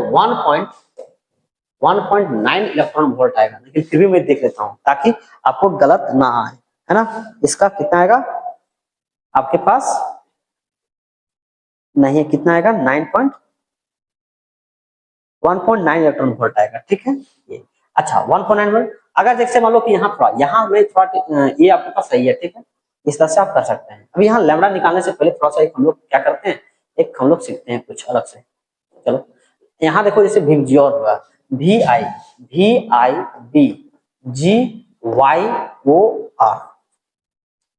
1.9 इलेक्ट्रॉन वोल्ट आएगा, लेकिन फिर भी मैं देख लेता हूँ ताकि आपको गलत ना आए, है ना। इसका कितना आएगा आपके पास नहीं है, कितना आएगा 1.9 इलेक्ट्रॉन वोल्ट आएगा, ठीक है ये। अच्छा 1.9 वोल्ट, अगर जैसे मान लो कि यहाँ में थोड़ा ये आपके पास सही है, ठीक है, इस तरह से आप कर सकते हैं। अब यहाँ लैम्बडा निकालने से पहले थोड़ा सा एक हम लोग क्या करते हैं, एक हम लोग सीखते हैं कुछ अलग से। चलो यहाँ देखो, जैसे विबजियोर हुआ, VIBGYOR,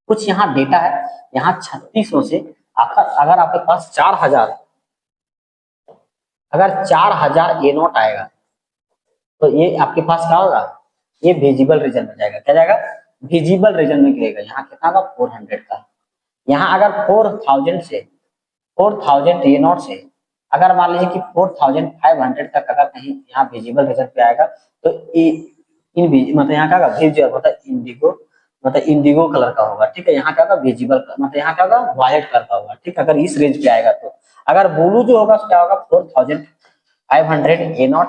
कुछ यहाँ डेटा है, यहाँ 3600 से अगर आपके पास 4000, अगर 4000 ए नॉट आएगा तो ये आपके पास क्या होगा, ये विजिबल रीजन में जाएगा, क्या जाएगा, विजिबल रीजन में गिरेगा। यहाँ कितना का 400 का, यहाँ अगर 4000 ए नॉट से अगर मान लीजिए कि 4500 तक अगर कहीं यहाँ विजिबल रीजन पे आएगा तो मतलब यहाँ क्या होगा, विजिबल मतलब इंडिगो, मतलब इंडिगो कलर का होगा, ठीक है। यहाँ क्या होगा विजिबल, मतलब यहाँ क्या होगा वायलेट कलर का होगा, ठीक है, अगर इस रेंज पे आएगा तो। अगर ब्लू जो होगा क्या होगा 4500 ए नॉट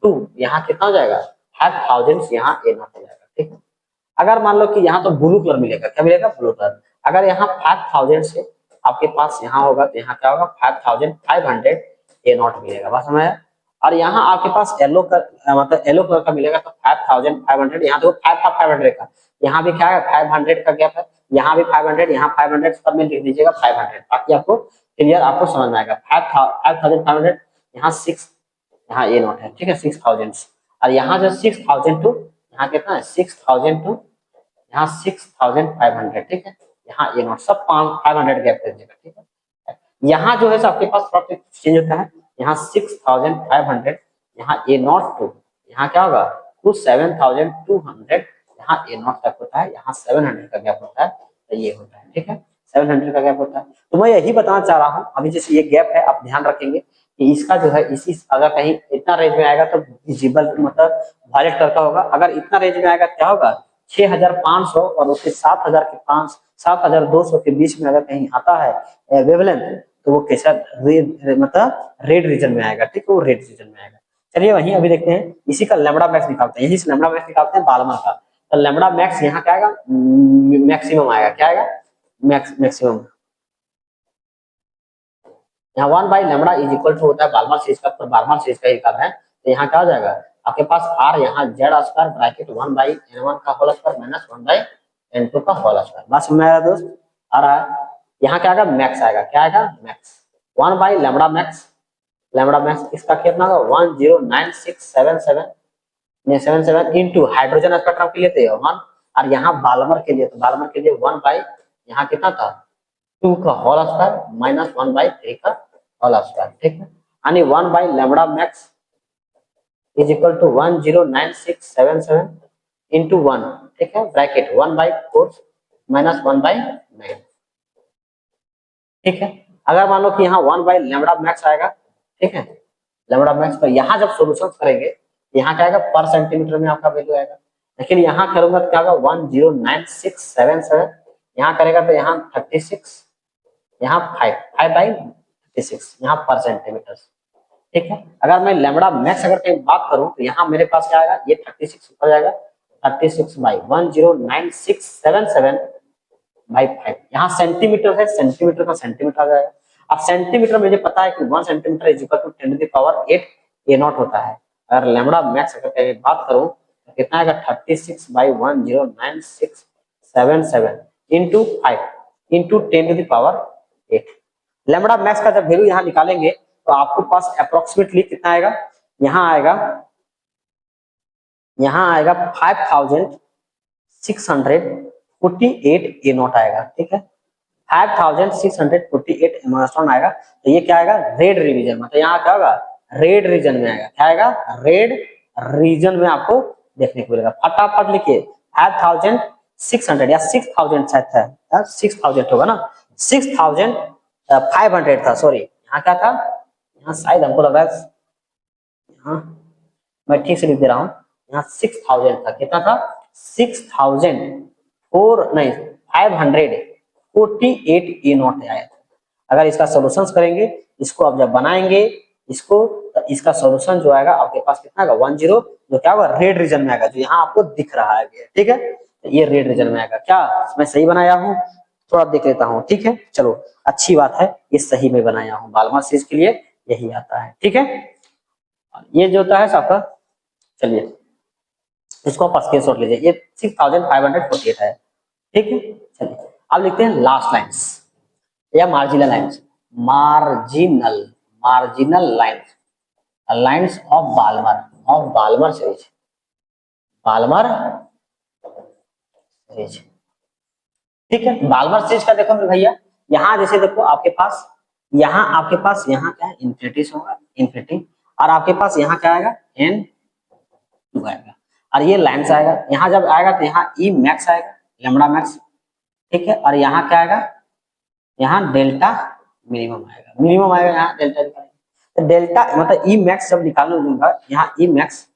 टू यहाँ कितना हो जाएगा 5000 यहाँ ए नॉट हो जाएगा, ठीक है। अगर मान लो कि यहाँ तो ब्लू कलर मिलेगा, क्या मिलेगा ब्लू कलर, अगर यहाँ 5000 से आपके पास यहाँ होगा तो यहाँ क्या होगा 5500 ए नॉट मिलेगा, बस समझ। और यहाँ आपके पास येलो का मतलब येलो कलर का मिलेगा तो 5500, यहाँ तो 5500 का, यहाँ भी क्या है 500 का गैप है, यहाँ भी 500, यहाँ 500, सब में लिख दीजिएगा 500 ताकि आपको क्लियर आपको समझ में आएगा। 5500 यहाँ 6, यहाँ ए नॉट है, ठीक है 6000, और यहाँ जो 6000 टू यहाँ कितना है 6000 टू यहाँ 6500, ठीक है, यहाँ ए नॉट सब 500 गैप कर दीजिएगा, ठीक है। यहाँ जो है आपके पास थोड़ा चेंज होता है, यहाँ 6500, यहाँ ए नॉट टू यहाँ क्या होगा टू 7200, यहाँ ए नॉट तक होता है, यहाँ 700 का गैप होता है, तो ये होता है, ठीक है 700 का गैप होता है। तो मैं यही बताना चाह रहा हूँ, अभी जैसे ये गैप है आप ध्यान रखेंगे कि इसका जो है इसी अगर कहीं इतना रेंज में आएगा तो विजिबल मतलब वायलेट कलर का होगा, अगर इतना रेंज में आएगा क्या होगा 6500 और उसके 7200 के बीच में अगर कहीं आता है वेवलेंथ तो वो कैसा रेड मतलब रेड रीजन में आएगा, ठीक है, वो रेड रीजन में आएगा। चलिए वहीं अभी देखते हैं इसी का लैम्बडा मैक्स निकालते हैं, यही से लैम्बडा मैक्स निकालते हैं बाल्मर का। तो लैम्बडा मैक्स यहाँ क्या आएगा मैक्सिमम आएगा, क्या आएगा मैक्सिमम, यहाँ 1 by lambda is equal to होता है बाल्मर सीरीज का, पर बाल्मर सीरीज का ही कर रहे हैं तो यहाँ क्या हो जाएगा आपके पास आर यहाँ Z square bracket 1 by n1 का whole square minus 1 by n2 का होल स्क्वायर, बस मेरा दोस्त आ रहा है। यहाँ क्या आएगा मैक्स आएगा, क्या आएगा max 1 by lambda max, lambda max इसका कितना होगा 109677 इनटू हाइड्रोजन स्पेक्ट्रम के लिए तो 1, और यहाँ बाल्मर के लिए तो बाल्मर के लिए 1 बाई यहाँ कितना था 2 का होल स्क्वायर माइनस 1 बाई 3 का होल स्क्वायर, ठीक है, यानी 1 by lambda max is equal to 109677 into 1, ठीक है, ब्रैकेट 1 बाई 4 माइनस 1 बाई 9, ठीक है। अगर मान लो कि यहाँ 1 बाई लैम्बडा मैक्स आएगा, ठीक है, लैम्बडा मैक्स पर यहाँ जब सॉल्यूशन करेंगे यहाँ क्या आएगा पर सेंटीमीटर में आपका वैल्यू आएगा, लेकिन यहाँ करूंगा तो क्या होगा 109677, यहाँ करेगा तो यहाँ 36, यहाँ 5 बाई 36 यहाँ पर सेंटीमीटर, ठीक है। अगर मैं लैम्बडा मैक्स अगर कहीं बात करूं तो यहाँ मेरे पास क्या आएगा ये 36 ऊपर जाएगा 36 बाई 109677 बाई 5, यहाँ सेंटीमीटर है सेंटीमीटर का सेंटीमीटर आ जाएगा। अब सेंटीमीटर मुझे पता है कि 1 centimetre is equal to 10 to the power 8 A naught होता है। अगर लैम्बडा मैक्स अगर कहीं बात करूं तो कितना आएगा 36 by 109677 into 5 into 10 to the power 8। Lambda max का जब वैल्यू यहाँ निकालेंगे तो आपको पास अप्रोक्सीमेटली कितना आएगा, यहाँ आएगा 5648 ए नॉट आएगा, ठीक है 5648 एमोस्ट्रॉन आएगा। तो ये क्या आएगा रेड रीजन, मतलब यहाँ क्या होगा रेड रीजन में आएगा, क्या आएगा रेड रीजन में आपको देखने को मिलेगा। फटाफट लिखिए 5600 या 6000 शायद था, 6000 होगा ना 6500 था, सॉरी यहाँ क्या था, यहाँ शायद हमको लग रहा है यहाँ मैं ठीक से लिख दे रहा हूँ, यहाँ 6000 था, कितना था 548 ए नॉट आया था। अगर इसका सॉल्यूशंस करेंगे इसको अब जब बनाएंगे इसको तो इसका सॉल्यूशन जो आएगा आपके पास कितना आएगा 10, जो क्या होगा रेड रीजन में आएगा, जो यहाँ आपको दिख रहा है, ठीक है, तो ये रेड रीजन में आएगा। क्या मैं सही बनाया हूँ? थोड़ा देख लेता हूँ, ठीक है, चलो अच्छी बात है, ये सही में बनाया हूँ, बालमर सीरीज के लिए यही आता है, ठीक है। ये जो होता है आपका, चलिए इसको आप स्क्रीनशॉट लीजिए, ये 6548 है, ठीक है। चलिए अब लिखते हैं लास्ट लाइन्स या marginal lines, marginal marginal lines, lines of Balmer series, Balmer series, ठीक है। बाल्मर सीरीज का देखो मेरे भैया, यहाँ जैसे देखो आपके पास, यहाँ क्या है इन्फिनिटी होगा, इन्फिनिटी, और आपके पास यहाँ क्या आएगा n टू आएगा, और ये लाइन्स आएगा, यहाँ जब आएगा तो यहाँ ई मैक्स आएगा, लेमड़ा मैक्स, ठीक है, और यहाँ क्या आएगा, यहाँ डेल्टा मिनिमम आएगा, यहाँ डेल्टा निकालेंगे, तो डेल्टा मतलब ई मैक्स जब निकालने दूंगा, यहाँ ई मैक्स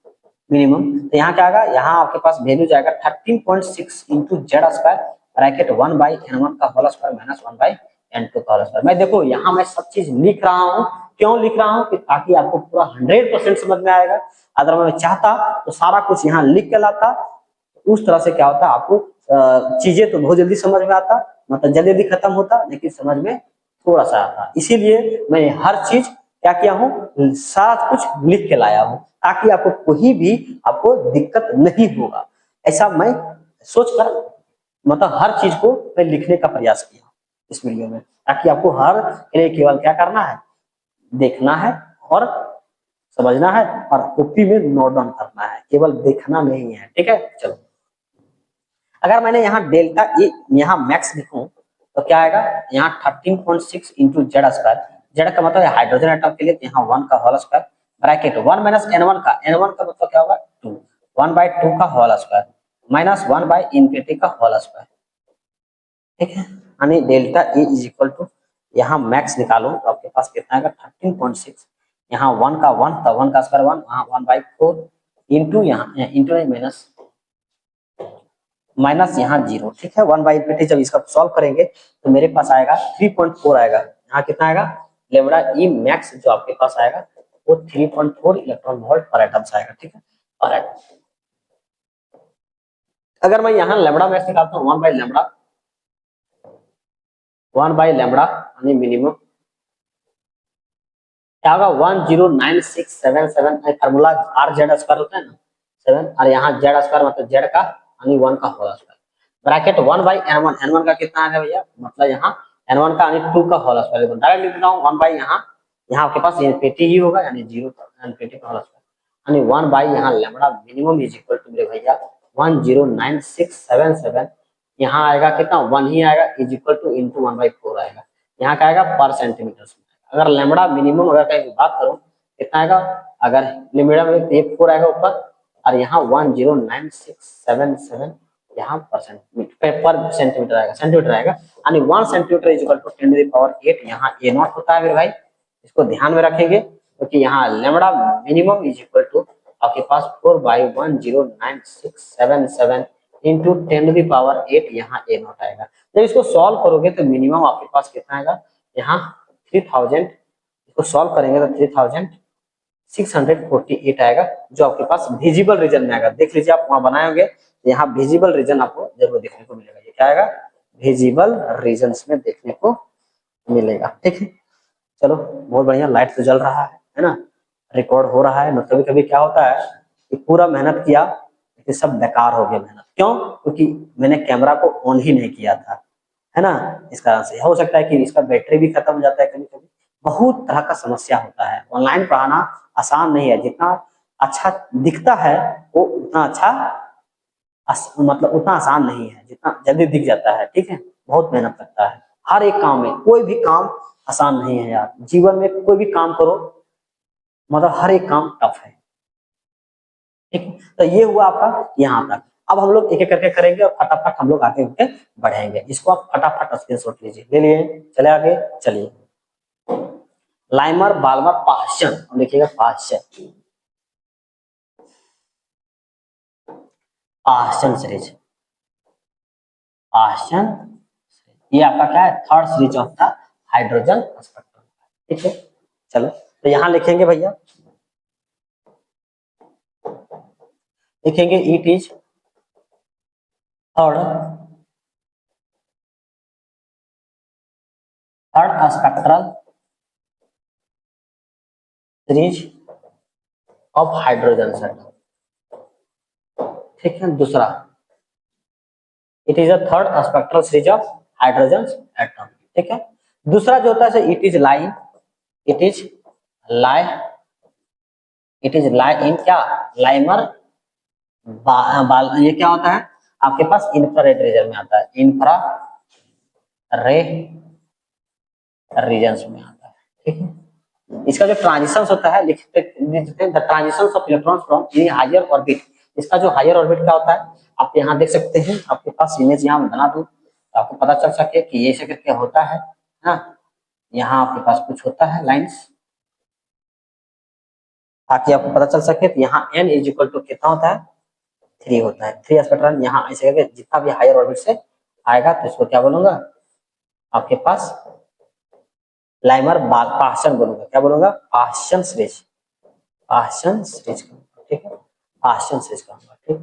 मिनिमम, तो यहाँ क्या आएगा, यहाँ आपके पास वैल्यू जाएगा 13.6 into Z square bracket 1/n1 का होल स्क्वायर माइनस 1/n2 का होल स्क्वायर। मैं देखो यहाँ मैं सब चीज लिख रहा हूँ, क्यों लिख रहा हूँ कि ताकि आपको पूरा 100% समझ में आएगा। अगर मैं चाहता तो सारा कुछ यहाँ लिख के लाता, उस तरह से क्या होता आपको चीजें तो बहुत जल्दी समझ में आता, मतलब जल्दी जल्दी खत्म होता, लेकिन समझ में थोड़ा सा आता। इसीलिए मैं हर चीज क्या किया हूँ, सारा कुछ लिख के लाया हूँ, ताकि आपको कोई भी आपको दिक्कत नहीं होगा। ऐसा मैं सोचकर मतलब हर चीज को मैं लिखने का प्रयास किया इस वीडियो में, ताकि आपको हर केवल क्या करना है, देखना है और समझना है और कॉपी में नोट डाउन करना है, केवल देखना नहीं है, ठीक है। चलो अगर मैंने यहाँ डेल्टा ए यहाँ मैक्स लिखूं तो क्या आएगा, यहाँ 13.6 इंटू जेड स्क्वायर, जेड का मतलब है हाइड्रोजन एटम के लिए, यहाँ 1 का whole square bracket 1 minus n1 का, n1 का मतलब क्या होगा 2, 1/2 का होल स्क्वायर माइनस 1/इनफिनिटी का होल स्क्वायर, ठीक है। यानी delta E is equal to, यहाँ मैक्स निकालो तो आपके पास कितना आएगा 13.6, यहाँ 1 का 1 तो 1 का स्क्वायर 1, वहाँ 1/4 इंटू यहाँ इंटू माइनस माइनस यहाँ 0, ठीक है। 1/इनफिनिटी जब इसका सॉल्व करेंगे तो मेरे पास आएगा 3.4 आएगा, यहाँ कितना आएगा लेमड़ा ई मैक्स जो आपके पास आएगा वो 3.4 इलेक्ट्रॉन वोल्ट पर एटम आएगा, ठीक है, पर एटम। अगर मैं यहाँ लेमड़ा मैक्स निकालता हूँ 1/लैम्ब्डा यानी मिनिमम क्या होगा 109677, फार्मूला आर जेड स्क्वायर होता है ना 7, और यहाँ जेड स्क्वायर मतलब जेड का यानी 1 का whole square bracket 1/n1, n1 का कितना है भैया, मतलब यहाँ n1 का यानी 2 का होल स्क्वायर, डायरेक्ट लिख रहा हूँ 1 बाई यहाँ आपके पास इनफिनिटी ही होगा यानी 0 इनफिनिटी का होल स्क्वायर, यानी 1 बाई यहाँ lambda minimum is equal to मेरे भैया 109677, यहाँ आएगा कितना 1 ही आएगा इज इक्वल टू इंटू 1/4 आएगा, यहाँ क्या आएगा पर सेंटीमीटर। अगर लैम्ब्डा मिनिमम अगर कहीं बात करूं कितना आएगा, अगर लैम्ब्डा में ये 4 आएगा ऊपर और यहाँ 109677 यहाँ पर सेंटीमीटर आएगा, यानी 1 सेंटीमीटर इज इक्वल टू 10⁸ यहाँ a नॉट होता है मेरे भाई, इसको ध्यान में रखेंगे क्योंकि यहाँ lambda minimum is equal to आपके पास 4/109677 इंटू 10⁸ यहाँ a नॉट आएगा। जब इसको सॉल्व करोगे तो मिनिमम आपके पास कितना आएगा, यहाँ 3000, इसको सॉल्व करेंगे तो 3648 आएगा, जो आपके पास विजिबल रीजन में आएगा। देख लीजिए आप वहां बनाए होंगे, यहाँ विजिबल रीजन आपको जरूर देखने को मिलेगा, ये क्या आएगा विजिबल रीजन्स में देखने को मिलेगा, ठीक है। चलो बहुत बढ़िया, लाइट तो जल रहा है ना, रिकॉर्ड हो रहा है। कभी कभी क्या होता है कि पूरा मेहनत किया लेकिन सब बेकार हो गया मेहनत, क्यों, क्योंकि मैंने कैमरा को ऑन ही नहीं किया था, है ना। इस कारण से हो सकता है कि इसका बैटरी भी खत्म हो जाता है, कभी कभी बहुत तरह का समस्या होता है। ऑनलाइन पढ़ाना आसान नहीं है, जितना अच्छा दिखता है वो उतना अच्छा मतलब उतना आसान नहीं है, जितना जल्दी दिख जाता है, ठीक है। बहुत मेहनत लगता है हर एक काम में, कोई भी काम आसान नहीं है यार, जीवन में कोई भी काम करो मतलब हर एक काम टफ है, ठीक है। तो ये हुआ आपका यहाँ तक, अब हम लोग एक एक करके करेंगे और फटाफट हम लोग आगे होके बढ़ेंगे। इसको आप फटाफट स्क्रीनशॉट लीजिए, ले लिए, चले आगे चलिए। लाइमर बाल्मर पाश्चन, देखिएगा पाश्चन, पाश्चन सीरीज, पाश्चन ये आपका क्या है third series of the hydrogen spectrum, ठीक है। चलो तो यहाँ लिखेंगे भैया लिखेंगे it is third spectral series of hydrogen atom. ठीक है, दूसरा it is a third spectral series of hydrogen atom. ठीक है, दूसरा जो होता है it is lie, it is lie, it is lie in क्या, लाइमर ये क्या होता है आपके पास इंफ्रारेड रीजन में आता है, इंफ्रा रे रीजन में आता है। ठीक है, इसका जो ट्रांजिशन होता है लिखते हैं the transition of electrons from any higher orbit. इसका जो हायर ऑर्बिट क्या होता है आप यहाँ देख सकते हैं, आपके पास इमेज यहाँ बना दूं तो आपको पता चल सके कि ये ऐसे करके होता है ना। यहाँ आपके पास कुछ होता है लाइंस, ताकि आपको पता चल सके तो यहाँ n इज इक्वल टू कितना होता है 3 होता है। 3 स्पेक्ट्रम यहाँ ऐसे करके जितना भी हायर ऑर्बिट से आएगा तो इसको क्या बोलूंगा आपके पास लाइमर पाशन बोलूंगा, क्या बोलूंगा पाशन सीरीज, पाशन सीरीज। ठीक है, पाशन सीरीज का ठीक,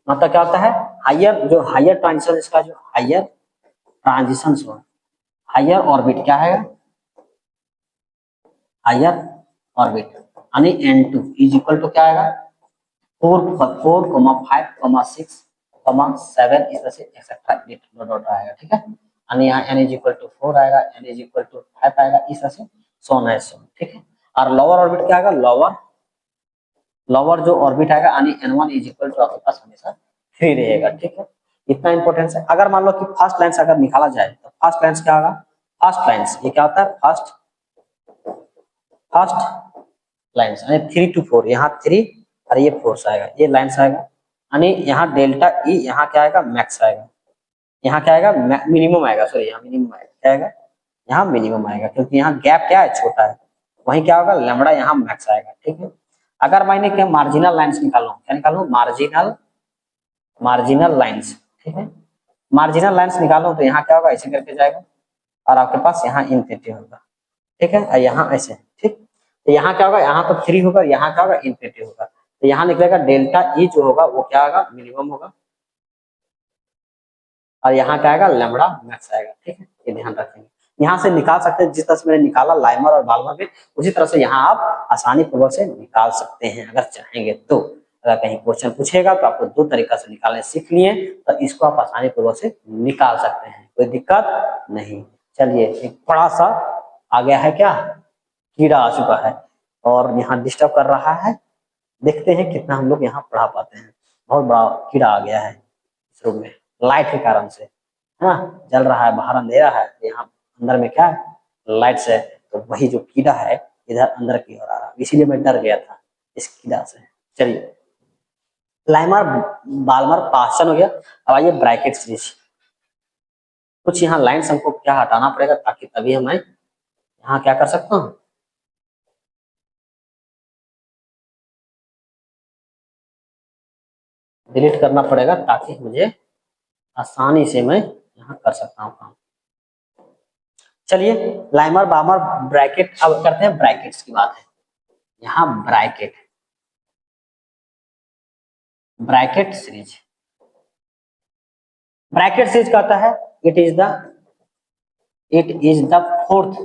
मतलब क्या होता है हायर जो हायर ट्रांजिशन, इसका जो हायर ट्रांजिशन हो, हायर ऑर्बिट क्या है, हायर ऑर्बिट यानी n2 इज इक्वल टू क्या आएगा 4, 4, 5, 6, 7 इस तरह से एक्सेट्रा डॉट डॉट आएगा। ठीक है, यानी यहाँ n इज इक्वल टू 4 आएगा, n इज इक्वल टू 5 आएगा, इस तरह से सोन है सोन। ठीक है, और लोअर ऑर्बिट क्या आएगा, लोअर लोअर जो ऑर्बिट आएगा यानी n1 इज इक्वल टू आपके पास हमेशा 3 रहेगा। ठीक है, इतना इंपॉर्टेंस है। अगर मान लो कि फर्स्ट लाइंस अगर निकाला जाए तो फर्स्ट लाइंस क्या होगा, फर्स्ट लाइंस ये क्या होता है फर्स्ट लाइंस यानी 3 to 4, यहाँ 3 और ये 4 आएगा, ये लाइंस आएगा यानी यहाँ डेल्टा ई यहाँ क्या आएगा मैक्स आएगा, यहाँ क्या आएगा मिनिमम आएगा, सॉरी यहाँ मिनिमम आएगा, क्या आएगा यहाँ मिनिमम आएगा, क्योंकि यहाँ गैप क्या है छोटा है, वहीं क्या होगा लैम्बडा यहाँ मैक्स आएगा। ठीक है, अगर मैंने क्या मार्जिनल लाइंस निकालूं, क्या निकालूं मार्जिनल लाइंस। ठीक है, मार्जिनल लाइंस निकालूं तो यहाँ क्या होगा ऐसे करके जाएगा और आपके पास यहाँ इनफिनिटी होगा। ठीक है, यहाँ ऐसे। ठीक, तो यहाँ क्या होगा, यहाँ तो 3 होगा, यहाँ क्या होगा इनफिनिटी होगा, तो यहाँ निकलेगा डेल्टा ई जो होगा वो क्या होगा मिनिमम होगा और यहाँ क्या आएगा लैम्बडा मैक्स आएगा। ठीक है, ये ध्यान रखेंगे, यहाँ से निकाल सकते हैं जिस तरह से मैंने निकाला लाइमर और बाल्मर में, उसी तरह से यहाँ आप आसानी पूर्वक से निकाल सकते हैं अगर चाहेंगे तो। अगर कहीं क्वेश्चन पूछेगा तो आपको 2 तरीका से निकालने सीख लिए तो इसको आप आसानी पूर्वक से निकाल सकते हैं, कोई दिक्कत नहीं। चलिए एक बड़ा सा आ गया है क्या, कीड़ा आ चुका है और यहाँ डिस्टर्ब कर रहा है, देखते हैं कितना हम लोग यहाँ पढ़ा पाते हैं। बहुत बड़ा कीड़ा आ गया है इस रूम में लाइट के कारण से, है ना, जल रहा है, बाहर अंधेरा है, यहाँ अंदर में क्या है लाइट से, तो वही जो कीड़ा है इधर अंदर की ओर आ रहा है, इसीलिए मैं डर गया था इस कीड़ा से। चलिए लाइमर बाल्मर पास्चन हो गया। अब आइए ब्रैकेट सीरीज, कुछ यहाँ लाइन्स हमको क्या हटाना पड़ेगा ताकि तभी हमें यहाँ क्या कर सकता हूँ, डिलीट करना पड़ेगा ताकि मुझे आसानी से मैं यहाँ कर सकता हूँ काम। चलिए लाइमर बामर ब्रैकेट, अब करते हैं ब्रैकेट्स की बात है। यहाँ bracket Brackett series, Brackett series कहता है इट इज द फोर्थ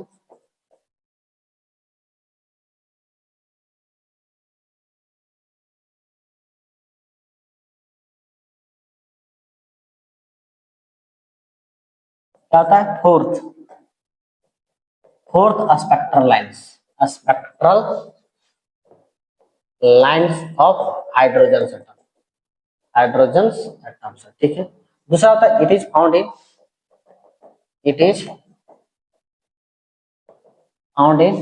क्या होता है fourth spectral lines of hydrogen atoms. ठीक है, दूसरा होता है इट इज फाउंड इन,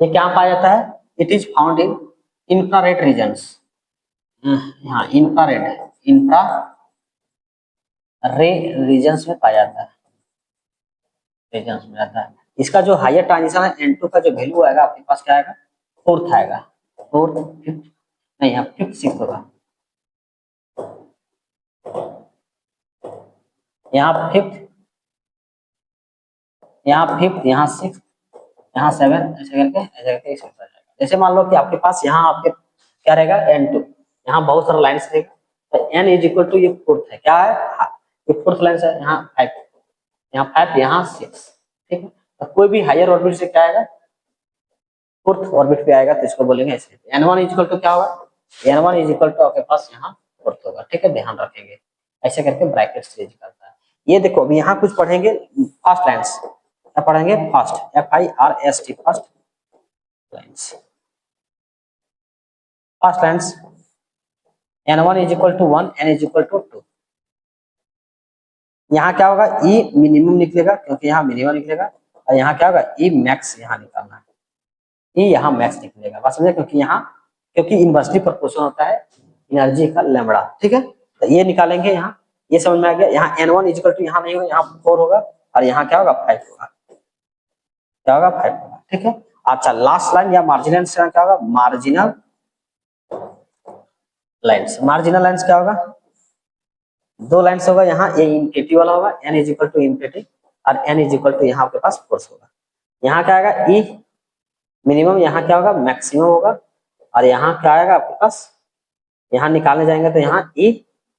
ये क्या पाया जाता है, it is found in infrared regions, यहाँ इंफ्रा रे रीजन्स में पाया जाता है, रीजन्स में आता है। इसका जो हायर ट्रांजिशन है N2 का जो वैल्यू आएगा आपके पास क्या आएगा फोर्थ आएगा, फोर्थ फिफ्थ नहीं, यहाँ फिफ्थ सिक्स होगा, यहाँ फिफ्थ यहाँ सिक्स यहाँ 7 ऐसे करके इस जाएगा। जैसे मान लो कि आपके पास यहाँ आपके क्या रहेगा n2, यहाँ बहुत सारा लाइन्स रहेगा तो n इज इक्वल टू ये फोर्थ है, क्या है ये फोर्थ लाइन है, यहाँ 5, यहाँ 5, यहाँ 6, ठीक है। तो कोई भी हायर ऑर्बिट से क्या आएगा, फोर्थ ऑर्बिट पे आएगा तो इसको बोलेंगे ऐसे n1 इज इक्वल टू क्या होगा, n1 इज इक्वल टू आपके पास यहाँ फोर्थ होगा, ठीक है, ध्यान रखेंगे ऐसे करके ब्रैकेट से करता है। ये देखो अभी यहाँ कुछ पढ़ेंगे फर्स्ट लाइन्स, क्या पढ़ेंगे first, FIRST first lines, first lines n1 is equal to 1, n is equal to 2, यहाँ क्या होगा E मिनिमम निकलेगा क्योंकि यहाँ मिनिमम निकलेगा, और यहाँ क्या होगा E मैक्स यहाँ निकालना है, E यहाँ मैक्स निकलेगा, बात समझे, क्योंकि इनवर्सली प्रोपोर्शन होता है एनर्जी का लैम्बडा, ठीक है। तो ये निकालेंगे यहाँ, ये समझ में आ गया। यहाँ n1 इक्वल टू यहाँ नहीं होगा, यहाँ 4 होगा और यहाँ क्या होगा 5 होगा, क्या होगा 5 होगा, ठीक है। अच्छा लास्ट लाइन या मार्जिनल क्या होगा, मार्जिनल लाइन्स, मार्जिनल लाइन्स क्या होगा, दो लाइन्स होगा, यहाँ ये इनफिनिटी वाला होगा n is equal to infinity और n इज इक्वल टू यहाँ आपके पास फोर्स होगा, यहाँ क्या आएगा E मिनिमम, यहाँ क्या होगा मैक्सिमम होगा, और यहाँ क्या आएगा आपके पास, यहाँ निकालने जाएंगे तो यहाँ E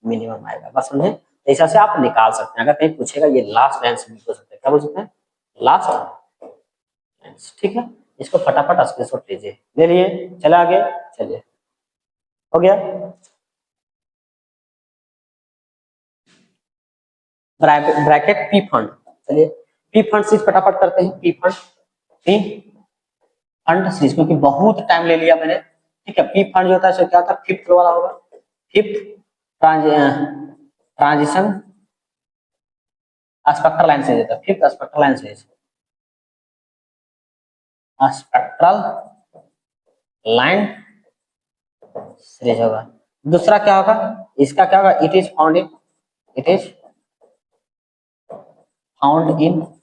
मिनिमम आएगा, बस समझे। ऐसा से आप निकाल सकते हैं, अगर कहीं पूछेगा ये लास्ट लाइन से बोल सकते हैं, क्या बोल सकते हैं लास्ट लाइन, ठीक है। इसको फटाफट स्क्रीनशॉट लीजिए, ले लिए, चले आगे, चलिए हो गया। ब्रैकेट पी फंड, चलिए पी फंड सीरीज फटाफट करते हैं, पी फंड सीरीज, क्योंकि बहुत टाइम ले लिया मैंने, ठीक है। पी फंड जो होता है क्या होता है, फिफ्थ वाला होगा, फिफ्थ ट्रांजिशन स्पेक्ट्रल लाइन से देता है, फिफ्थ स्पेक्ट्रल लाइन से, स्पेक्ट्रल लाइन सीरीज होगा। दूसरा क्या होगा, इसका क्या होगा, इट इज फाउंड इन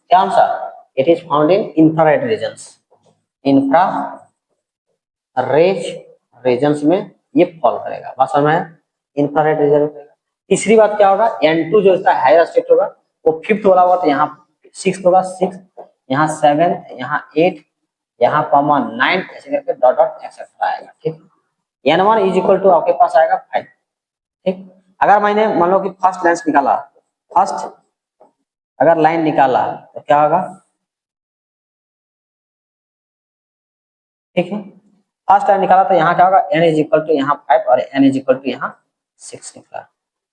क्या answer, it is found in infrared regions, infrared regions में ये फॉल करेगा, बात समझ में, इंफ्रारेड रीजन करेगा। तीसरी बात क्या होगा, n2 जो इसका हायर स्टेट होगा वो फिफ्थ वाला होगा, तो यहाँ 6 होगा, 6 यहाँ 7 यहाँ 8 यहाँ कॉमा 9 ऐसे करके डॉट डॉट एक्सेट्रा आएगा, ठीक। n1 इज इक्वल टू आपके पास आएगा 5, ठीक। अगर मैंने मान लो कि फर्स्ट लाइन निकाला, फर्स्ट अगर लाइन निकाला तो क्या होगा, ठीक है, फर्स्ट लाइन निकाला तो यहाँ क्या होगा, n इज इक्वल टू यहाँ 5 और n इज इक्वल टू यहाँ 6 निकला,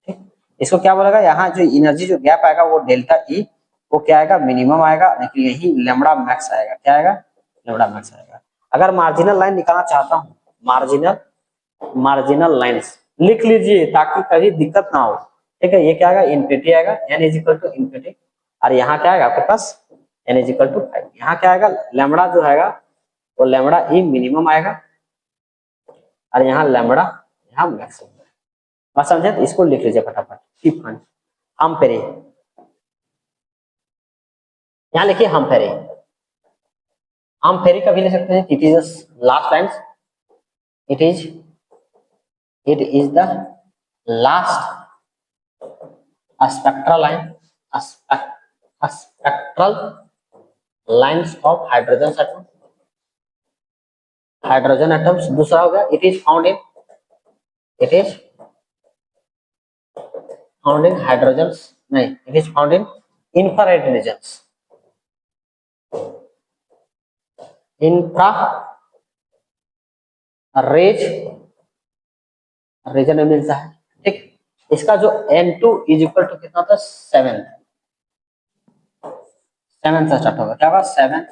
ठीक। इसको क्या बोलेगा, यहाँ जो एनर्जी जो गैप आएगा वो डेल्टा E वो क्या आएगा मिनिमम आएगा, लेकिन यही लैम्बडा मैक्स आएगा, क्या आएगा लैम्बडा मैक्स आएगा। अगर मार्जिनल लाइन निकालना चाहता हूँ, मार्जिनल लाइन्स लिख लीजिए ताकि कभी दिक्कत ना हो, ठीक है। ये क्या आएगा इनफिनिटी आएगा, n is equal to infinity, और यहाँ क्या आएगा आपके पास n इज इक्वल टू 5, यहाँ क्या आएगा लैम्बडा जो आएगा वो लैम्बडा E मिनिमम आएगा, और यहाँ लैम्बडा यहाँ मैक्सिमम, बात समझे। तो इसको लिख लीजिए फटाफट, हम पेरे, यहाँ लिखिए हम फेरी कभी ले सकते हैं, it is last line, it is the last spectral line, spectral lines of hydrogen atoms. दूसरा हो गया it is found in hydrogen, नहीं it is found in infrared regions, infrared region में मिलता है, ठीक। इसका जो n2 इज इक्वल टू कितना होता है 7 से स्टार्ट होगा, क्या होगा 7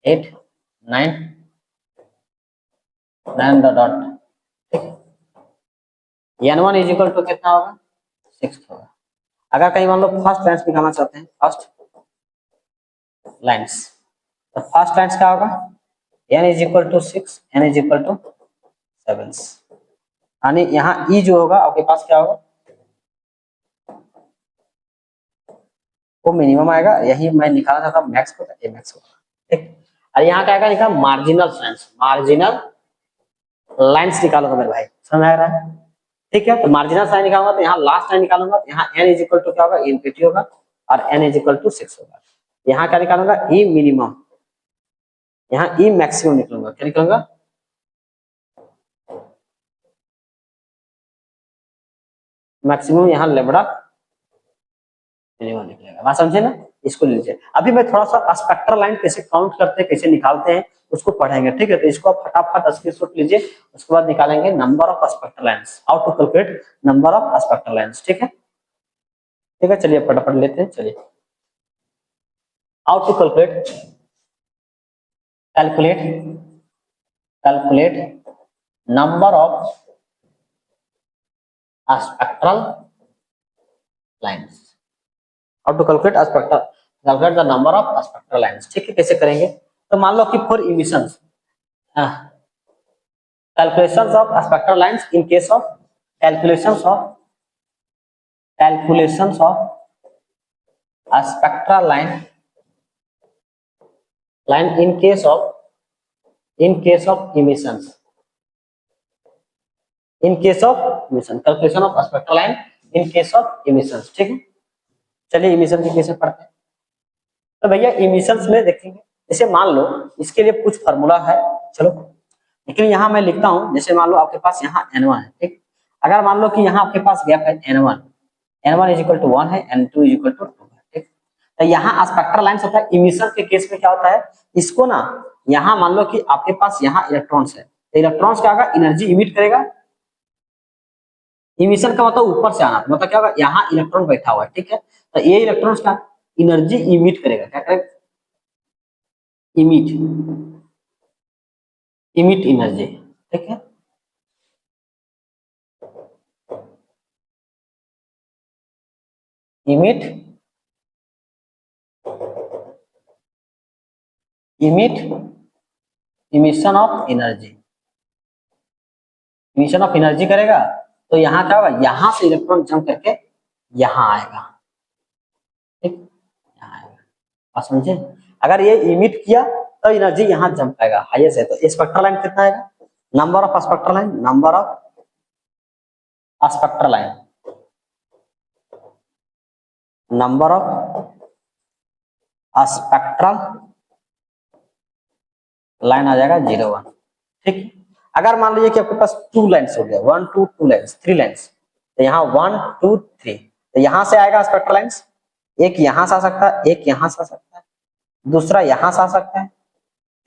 8 9 9 डॉट, ठीक। n1 इज इक्वल टू कितना होगा 6 होगा। अगर कहीं मान लो फर्स्ट लाइन्स निकालना चाहते हैं, फर्स्ट लाइन्स, तो फर्स्ट लाइन्स क्या होगा n is equal to 6 n is equal to 7, यानी यहाँ E जो होगा आपके पास क्या होगा वो मिनिमम आएगा, यही मैं निकालना चाहता हूँ मैक्स को, तो मैक्स होगा, ठीक। और यहाँ क्या आएगा लिखा मार्जिनल लाइन्स निकालूंगा मेरे भाई, समझ आ रहा है, ठीक है। तो मार्जिनल लाइन निकालूंगा तो यहाँ लास्ट लाइन निकालूंगा, तो यहाँ n इज इक्वल टू क्या होगा इनफिनिटी होगा और n इज इक्वल टू 6 होगा। यहाँ क्या निकालूंगा E मिनिमम, यहाँ E मैक्सिमम निकलूंगा, क्या निकलूंगा मैक्सिमम यहाँ लेमड़ा मिनिमम निकलेगा। बात समझे ना, इसको लीजिए। अभी मैं थोड़ा सा स्पेक्ट्रल लाइन कैसे काउंट करते हैं, कैसे निकालते हैं उसको पढ़ेंगे, ठीक है। तो इसको आप फटाफट स्क्रीनशॉट लीजिए, उसके बाद निकालेंगे number of spectral lines, how to calculate number of spectral lines, ठीक है। ठीक है, चलिए फटाफट लेते हैं, चलिए। How to calculate calculate calculate number of spectral lines, how to calculate the number of spectral lines, ठीक है। कैसे करेंगे, तो मान लो कि for emissions, calculations of spectral lines in case of calculations of a spectral line in case of emissions, calculation of spectral line in case of emissions, ठीक है। चलिए इमिशन की कैसे पढ़ते हैं, तो भैया इमिशंस में देखेंगे, जैसे मान लो इसके लिए कुछ फार्मूला है, चलो, लेकिन यहाँ मैं लिखता हूँ, जैसे मान लो आपके पास यहाँ n1 है, ठीक। अगर मान लो कि यहाँ आपके पास गैप है n1 इज इक्वल टू 1 है, n2 इज इक्वल टू 2 है, ठीक। तो यहाँ स्पेक्ट्रल लाइन्स होता है, इमिशन के केस में क्या होता है, इसको ना यहाँ मान लो कि आपके पास यहाँ इलेक्ट्रॉन्स है, तो इलेक्ट्रॉन्स क्या होगा, एनर्जी इमिट करेगा। इमिशन का मतलब ऊपर से आना, मतलब क्या होगा, यहाँ इलेक्ट्रॉन बैठा हुआ है, ठीक है। तो ये इलेक्ट्रॉन्स का एनर्जी इमिट करेगा, क्या करेगा, इमिट एनर्जी, ठीक है। इमिट इमिशन ऑफ एनर्जी करेगा। तो यहाँ क्या होगा, यहाँ से इलेक्ट्रॉन जंप करके यहाँ आएगा, ठीक, यहाँ आएगा। आप समझे, अगर ये इमिट किया तो एनर्जी यहाँ जंप आएगा हाईएस्ट है, तो स्पेक्ट्रल लाइन कितना आएगा, number of spectral line, number of spectral line, number of spectral line आ जाएगा 0 1, ठीक। अगर मान लीजिए कि आपके पास 2 लाइन्स हो गया, 1 2 2 लाइन्स 3 लाइन्स, तो यहाँ 1 2 3, तो यहाँ से आएगा स्पेक्ट्रल लाइन्स, एक यहाँ से आ सकता है, एक यहाँ से आ सकता है, दूसरा यहाँ से आ सकता है,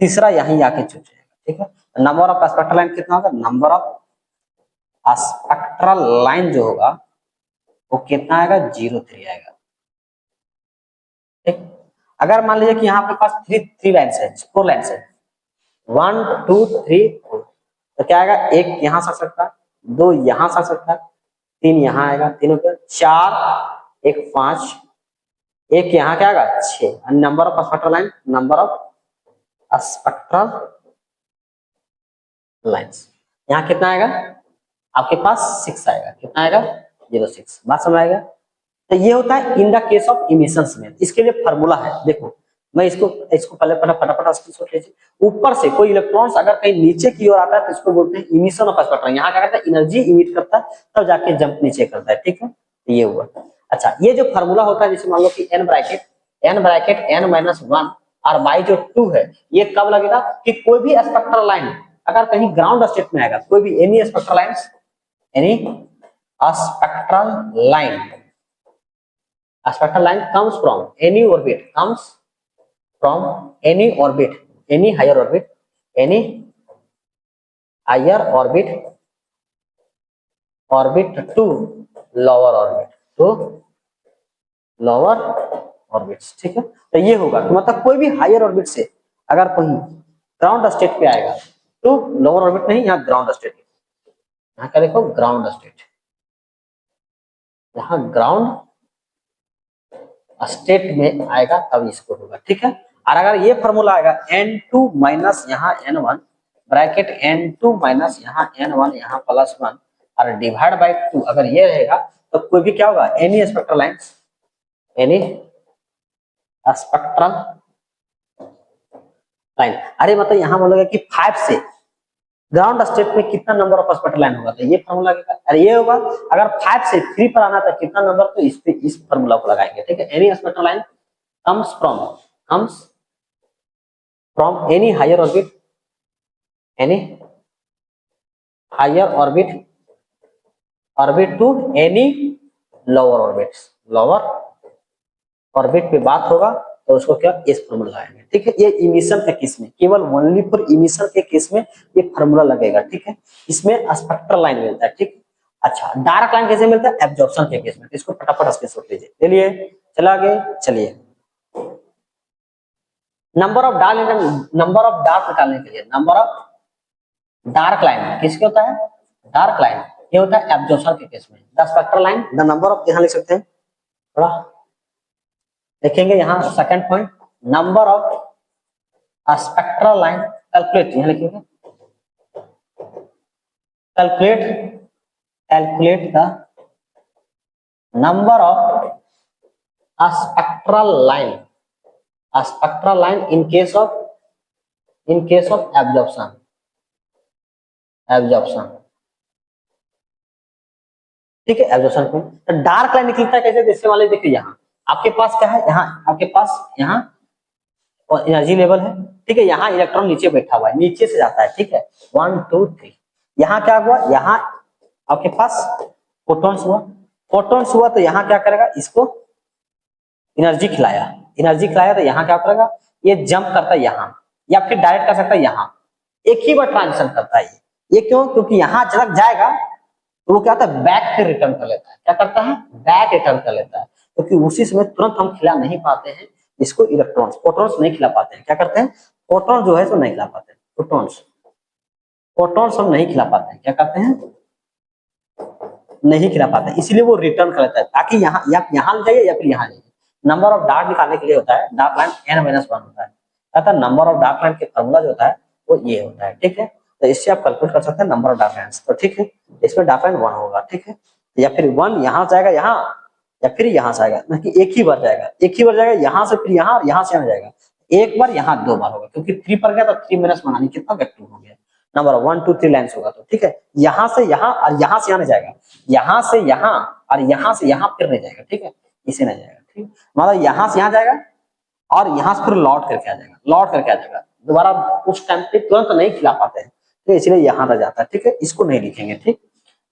तीसरा यहीं आके छूट जाएगा, ठीक है। नंबर ऑफ स्पेक्ट्रल लाइन कितना होगा, नंबर ऑफ स्पेक्ट्रल लाइन जो होगा वो कितना आएगा, 0 3 आएगा, ठीक। अगर मान लीजिए कि यहाँ पे पास 3 लाइन्स है, 4 लाइन्स है, 1 2 3 4, तो क्या आएगा, एक यहाँ से आ सकता है, 2 यहाँ से आ सकता है, 3 यहाँ आएगा, तीनों पे 4 एक 5, एक यहाँ क्या आएगा 6, number of spectral line, number of spectral lines यहाँ कितना आएगा, आपके पास 6 आएगा, कितना आएगा 0 6, बात समझ आएगा। तो ये होता है in the case of emissions में, इसके लिए फार्मूला है, देखो मैं इसको पहले फटाफट स्क्रीनशॉट लीजिए। ऊपर से कोई इलेक्ट्रॉन्स अगर कहीं नीचे की ओर आता है तो इसको बोलते हैं इमिशन ऑफ स्पेक्ट्रम, यहाँ क्या करता है, एनर्जी इमिट करता है, तब जाके जंप नीचे करता है, ठीक है। तो ये हुआ। अच्छा, ये जो फार्मूला होता है, जैसे मान लो कि n ब्रैकेट n-1 और y जो 2 है, ये कब लगेगा कि कोई भी स्पेक्ट्रल लाइन अगर कहीं ग्राउंड स्टेट में आएगा, कोई भी any spectral line spectral line comes from any orbit, any higher orbit, to lower orbits, ठीक है। तो ये होगा, तो मतलब कोई भी हायर ऑर्बिट से अगर कहीं ग्राउंड स्टेट पे आएगा तो लोअर ऑर्बिट नहीं, यहाँ ग्राउंड स्टेट, यहाँ क्या देखो ग्राउंड स्टेट, यहाँ ग्राउंड स्टेट में आएगा तब इसको होगा, ठीक है। और अगर ये फॉर्मूला आएगा n2 माइनस यहाँ n1 ब्रैकेट n2 माइनस यहाँ n1 यहाँ +1 और डिवाइड बाय 2, अगर ये रहेगा तो कोई भी क्या होगा, any spectral lines, any spectral line, अरे मतलब यहाँ बोलोगे कि 5 से ग्राउंड स्टेट में कितना नंबर ऑफ स्पेक्ट्रल लाइन होगा, तो ये फॉर्मूला क्या, अरे ये होगा अगर 5 से 3 पर आना था कितना नंबर, तो इस पे इस फॉर्मूला को लगाएंगे, ठीक है। Any spectral line comes from any higher orbit orbit to any lower orbit, lower orbit पे बात होगा तो उसको क्या इस फॉर्मूला आएंगे, ठीक है। ये इमिशन के केस में, केवल ओनली फॉर इमिशन के केस में ये फॉर्मूला लगेगा, ठीक है। इसमें स्पेक्ट्रल लाइन मिलता है, ठीक। अच्छा, डार्क लाइन कैसे मिलता है? एब्जॉर्प्शन के केस में। तो इसको फटाफट स्क्रीनशॉट लीजिए, चलिए चला आगे, चलिए। नंबर ऑफ डार्क निकालने के लिए, नंबर ऑफ डार्क लाइन किसके होता है? डार्क लाइन ये होता है एब्जॉर्प्शन के केस में। The spectral line, the number of, यहां लिख सकते हैं थोड़ा, देखेंगे यहाँ second point, number of spectral line calculate, यहां लिखेंगे calculate, calculate the number of spectral line in case of absorption, ठीक है। एब्जॉर्प्शन में तो डार्क लाइन निकलता है कैसे? जैसे वाले देखिए, यहाँ आपके पास क्या है, यहाँ आपके पास यहाँ एनर्जी लेवल है, ठीक है। यहाँ इलेक्ट्रॉन नीचे बैठा हुआ है, नीचे से जाता है, ठीक है। 1 2 3, यहाँ क्या हुआ? यहाँ आपके पास फोटॉन्स हुआ, तो यहाँ क्या करेगा? इसको एनर्जी खिलाया, तो यहाँ क्या करेगा? ये जंप करता है यहाँ, या फिर डायरेक्ट कर सकता है यहाँ, एक ही बार ट्रांजिशन करता है ये क्यों? क्योंकि यहाँ जब जाएगा तो वो क्या होता है? बैक फिर रिटर्न कर लेता है। क्या करता है? बैक रिटर्न कर लेता है, क्योंकि उसी समय तुरंत हम खिला नहीं पाते हैं इसको, इलेक्ट्रॉन्स, फोटॉन्स नहीं खिला पाते हैं। क्या करते हैं? फोटॉन जो है तो नहीं खिला पाते हैं, फोटॉन्स हम नहीं खिला पाते हैं। क्या करते हैं? नहीं खिला पाते हैं, इसलिए वो रिटर्न कर लेता है, ताकि यहाँ यहाँ जाइए या फिर यहाँ जाइए। नंबर ऑफ डार्क निकालने के लिए होता है, डार्क लाइन n-1 होता है, अर्थात नंबर ऑफ डार्क लाइन के फॉर्मूला जो होता है वो ये होता है, ठीक है। तो इससे आप कैलकुलेट कर सकते हैं नंबर ऑफ डार्क लाइन्स, तो ठीक है। इसमें डार्क लाइन 1 होगा, ठीक है, या फिर 1 यहाँ जाएगा यहाँ, या फिर यहाँ से आएगा, कि एक ही बार जाएगा, यहाँ से, फिर यहाँ, यहाँ से यहाँ जाएगा, एक बार यहाँ 2 बार होगा, क्योंकि 3 पर गया तो 3 माइनस बनानी, कितना वेक्टर हो गया, नंबर 1 2 3 लाइन्स होगा, तो ठीक है। यहाँ से यहाँ और यहाँ से यहाँ नहीं जाएगा, यहाँ से यहाँ और यहाँ से यहाँ फिर नहीं जाएगा, ठीक है, इसे नहीं जाएगा, ठीक। मतलब यहाँ से यहाँ जाएगा और यहाँ से फिर लौट करके आ जाएगा, दोबारा उस टाइम पे तुरंत नहीं खिला पाते हैं, तो इसलिए यहाँ रह जाता है, ठीक है। इसको नहीं लिखेंगे, ठीक।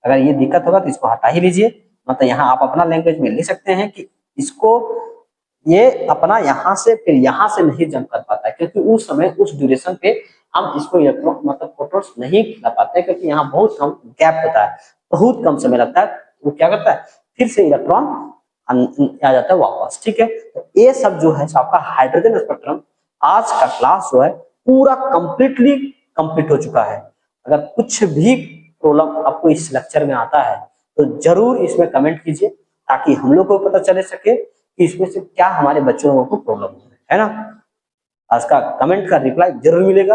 अगर ये दिक्कत होगा तो इसको हटा ही लीजिए, मतलब यहाँ आप अपना लैंग्वेज में लिख सकते हैं कि इसको, ये अपना यहाँ से फिर यहाँ से नहीं जंप कर पाता है, क्योंकि उस समय उस ड्यूरेशन पे हम इसको इलेक्ट्रॉन मतलब फोटॉन्स नहीं खिला पाते हैं, क्योंकि यहाँ बहुत कम गैप होता है, बहुत कम समय लगता है। वो क्या करता है? फिर से इलेक्ट्रॉन आ जाता है वापस, ठीक है। तो ये सब जो है आपका हाइड्रोजन स्पेक्ट्रम, आज का क्लास जो है पूरा कंप्लीट हो चुका है। अगर कुछ भी प्रॉब्लम आपको इस लेक्चर में आता है तो जरूर इसमें कमेंट कीजिए, ताकि हम लोग को पता चले सके कि इसमें से क्या हमारे बच्चों को प्रॉब्लम है ना। आज का कमेंट का रिप्लाई जरूर मिलेगा,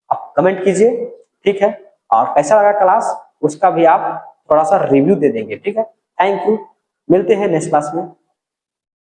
आप कमेंट कीजिए, ठीक है। और कैसा लगा क्लास उसका भी आप थोड़ा सा रिव्यू दे देंगे, ठीक है। थैंक यू, मिलते हैं नेक्स्ट क्लास में।